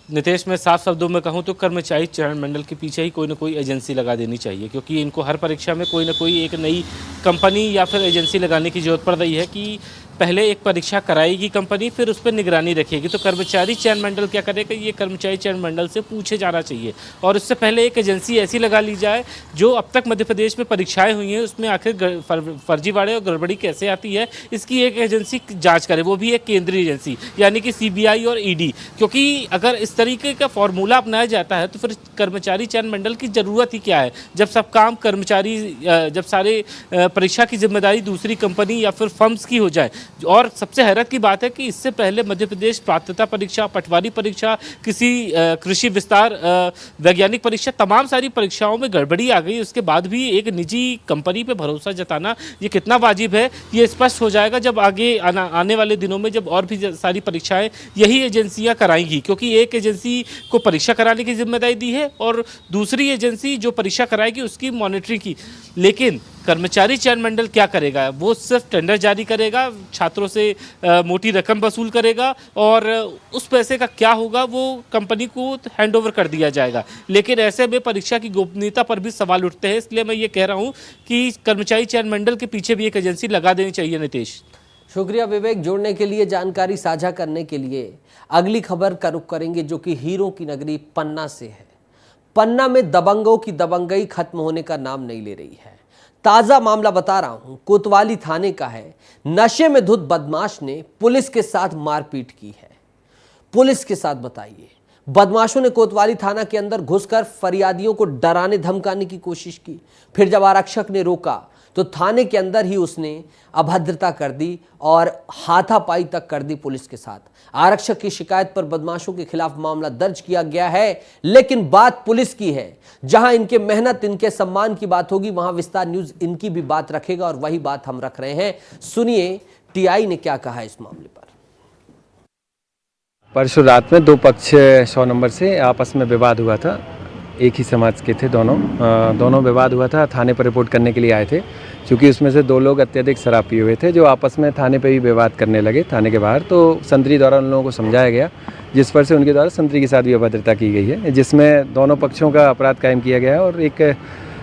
Speaker 8: नितेश, मैं साफ शब्दों में कहूं तो कर्मचारी चयन मंडल के पीछे ही कोई ना कोई एजेंसी लगा देनी चाहिए, क्योंकि इनको हर परीक्षा में कोई ना कोई एक नई कंपनी या फिर एजेंसी लगाने की जरूरत पड़ रही है कि पहले एक परीक्षा कराएगी कंपनी, फिर उस पर निगरानी रखेगी। तो कर्मचारी चयन मंडल क्या करेगा, ये कर्मचारी चयन मंडल से पूछे जाना चाहिए और उससे पहले एक एजेंसी ऐसी लगा ली जाए जो अब तक मध्य प्रदेश में परीक्षाएं हुई हैं उसमें आखिर फर्जीवाड़े और गड़बड़ी कैसे आती है, इसकी एक एजेंसी जाँच करे, वो भी एक केंद्रीय एजेंसी यानी कि CBI और ED। क्योंकि अगर इस तरीके का फॉर्मूला अपनाया जाता है तो फिर कर्मचारी चयन मंडल की ज़रूरत ही क्या है, जब सब काम कर्मचारी, जब सारे परीक्षा की जिम्मेदारी दूसरी कंपनी या फिर फर्म्स की हो जाए। और सबसे हैरत की बात है कि इससे पहले मध्य प्रदेश पात्रता परीक्षा, पटवारी परीक्षा, किसी कृषि विस्तार वैज्ञानिक परीक्षा, तमाम सारी परीक्षाओं में गड़बड़ी आ गई। उसके बाद भी एक निजी कंपनी पे भरोसा जताना ये कितना वाजिब है, ये स्पष्ट हो जाएगा जब आगे आने वाले दिनों में जब और भी सारी परीक्षाएं यही एजेंसियां कराएंगी, क्योंकि एक एजेंसी को परीक्षा कराने की जिम्मेदारी दी है और दूसरी एजेंसी जो परीक्षा कराएगी उसकी मॉनिटरिंग की। लेकिन कर्मचारी चयन मंडल क्या करेगा, वो सिर्फ टेंडर जारी करेगा, छात्रों से मोटी रकम वसूल करेगा और उस पैसे का क्या होगा वो कंपनी को हैंडओवर कर दिया जाएगा। लेकिन ऐसे में परीक्षा की गोपनीयता पर भी सवाल उठते हैं, इसलिए मैं ये कह रहा हूँ कि कर्मचारी चयन मंडल के पीछे भी एक एजेंसी लगा देनी चाहिए। नितेश,
Speaker 1: शुक्रिया विवेक, जोड़ने के लिए, जानकारी साझा करने के लिए। अगली खबर का रुख करेंगे जो कि हीरों की नगरी पन्ना से है। पन्ना में दबंगों की दबंगई खत्म होने का नाम नहीं ले रही है। ताजा मामला बता रहा हूं, कोतवाली थाने का है। नशे में धुत बदमाश ने पुलिस के साथ मारपीट की है। पुलिस के साथ बताइए, बदमाशों ने कोतवाली थाना के अंदर घुसकर फरियादियों को डराने धमकाने की कोशिश की। फिर जब आरक्षक ने रोका तो थाने के अंदर ही उसने अभद्रता कर दी और हाथापाई तक कर दी पुलिस के साथ। आरक्षक की शिकायत पर बदमाशों के खिलाफ मामला दर्ज किया गया है, लेकिन बात पुलिस की है। जहां इनके मेहनत, इनके सम्मान की बात होगी, वहां विस्तार न्यूज इनकी भी बात रखेगा और वही बात हम रख रहे हैं। सुनिए TI ने क्या कहा इस मामले पर।
Speaker 2: परसों रात में 2 पक्ष 100 नंबर से आपस में विवाद हुआ था। एक ही समाज के थे दोनों विवाद हुआ था। थाने पर रिपोर्ट करने के लिए आए थे, क्योंकि उसमें से 2 लोग अत्यधिक शराब पिए हुए थे जो आपस में थाने पे भी विवाद करने लगे थाने के बाहर। तो संतरी द्वारा उन लोगों को समझाया गया, जिस पर से उनके द्वारा संतरी के साथ भी अभद्रता की गई है, जिसमें दोनों पक्षों का अपराध कायम किया गया है और एक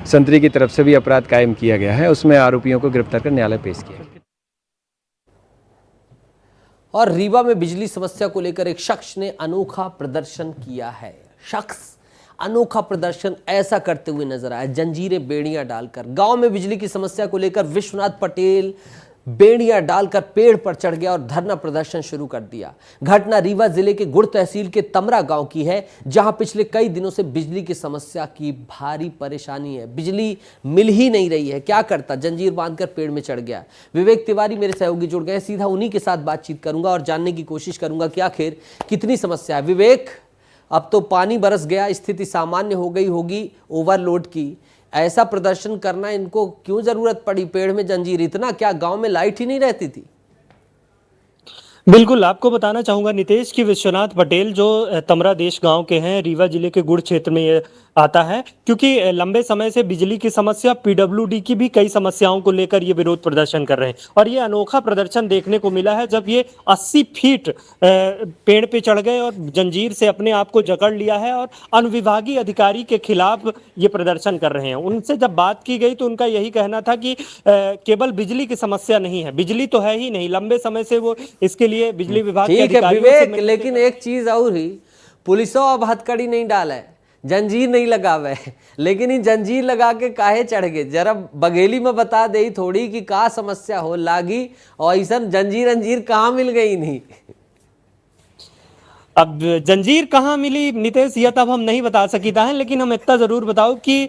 Speaker 2: संतरी की तरफ से भी अपराध कायम किया गया है। उसमें आरोपियों को गिरफ्तार कर न्यायालय पेश किया।
Speaker 1: और रीवा में बिजली समस्या को लेकर एक शख्स ने अनोखा प्रदर्शन किया है। शख्स अनोखा प्रदर्शन ऐसा करते हुए नजर आया, जंजीरें बेड़ियां डालकर। गांव में बिजली की समस्या को लेकर विश्वनाथ पटेल बेड़ियां डालकर पेड़ पर चढ़ गया और धरना प्रदर्शन शुरू कर दिया। घटना रीवा जिले के गुड़ तहसील के तमरा गांव की है, जहां पिछले कई दिनों से बिजली की समस्या की भारी परेशानी है। बिजली मिल ही नहीं रही है, क्या करता, जंजीर बांधकर पेड़ में चढ़ गया। विवेक तिवारी मेरे सहयोगी जुड़ गए, सीधा उन्हीं के साथ बातचीत करूंगा और जानने की कोशिश करूंगा कि आखिर कितनी समस्या है। विवेक, अब तो पानी बरस गया, स्थिति सामान्य हो गई होगी ओवरलोड की, ऐसा प्रदर्शन करना इनको क्यों जरूरत पड़ी? पेड़ में जंजीर, इतना क्या गांव में लाइट ही नहीं रहती थी?
Speaker 4: बिल्कुल, आपको बताना चाहूँगा नितेश कि विश्वनाथ पटेल जो तमरा देश गांव के हैं, रीवा जिले के गुड़ क्षेत्र में ये आता है, क्योंकि लंबे समय से बिजली की समस्या, पीडब्ल्यूडी की भी कई समस्याओं को लेकर ये विरोध प्रदर्शन कर रहे हैं। और ये अनोखा प्रदर्शन देखने को मिला है जब ये 80 फीट पेड़ पे चढ़ गए और जंजीर से अपने आप को जकड़ लिया है और अनुविभागीय अधिकारी के खिलाफ ये प्रदर्शन कर रहे हैं। उनसे जब बात की गई तो उनका यही कहना था कि केवल बिजली की समस्या नहीं है, बिजली तो है ही नहीं, लंबे समय से वो इसके लिए बिजली विभाग के अधिकारियों से
Speaker 1: विवेक, लेकिन एक चीज और ही, पुलिसों अब हथकड़ी नहीं डाला है, जंजीर नहीं लगावे, लेकिन ये जंजीर लगा के काहे चढ़ गए? जरा बघेली में बता दे थोड़ी कि का समस्या हो लागी और ऐसा जंजीर कहाँ मिल गई नहीं।
Speaker 4: अब जंजीर कहाँ मिली नितेश, यह तब हम नहीं बता सकीता है, लेकिन हम इतना जरूर बताओ कि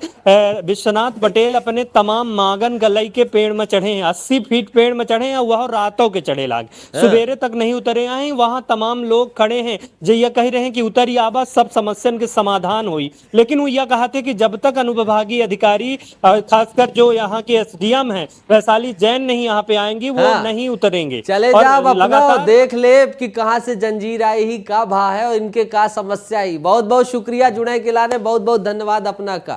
Speaker 4: विश्वनाथ पटेल अपने तमाम मागन गलई के पेड़ में चढ़े हैं, 80 फीट पेड़ में चढ़े हैं, वह रातों के चढ़े लाग, सवेरे तक नहीं उतरे आए। वहाँ तमाम लोग खड़े हैं जो यह कह रहे हैं कि उतरी आबा सब समस्या के समाधान हुई, लेकिन वो यह कहते कि जब तक अनुविभागीय अधिकारी खासकर जो यहाँ के एसडीएम है वैशाली जैन नहीं यहाँ पे आएंगी, वो नहीं उतरेंगे।
Speaker 1: चले जाओ अपना देख ले कि कहाँ से जंजीर आई ही, का है और इनके का समस्या ही। बहुत बहुत शुक्रिया जुड़े के लाने, बहुत बहुत धन्यवाद अपना का।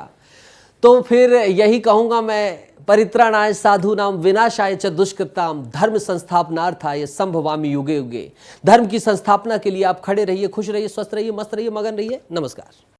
Speaker 1: तो फिर यही कहूंगा मैं, परित्राणाय साधूनां विनाशाय च दुष्कृतां धर्म संस्थापनार्थाय संभवामि युगे युगे। धर्म की संस्थापना के लिए आप खड़े रहिए, खुश रहिए, स्वस्थ रहिए, मस्त रहिए, मगन रहिए। नमस्कार।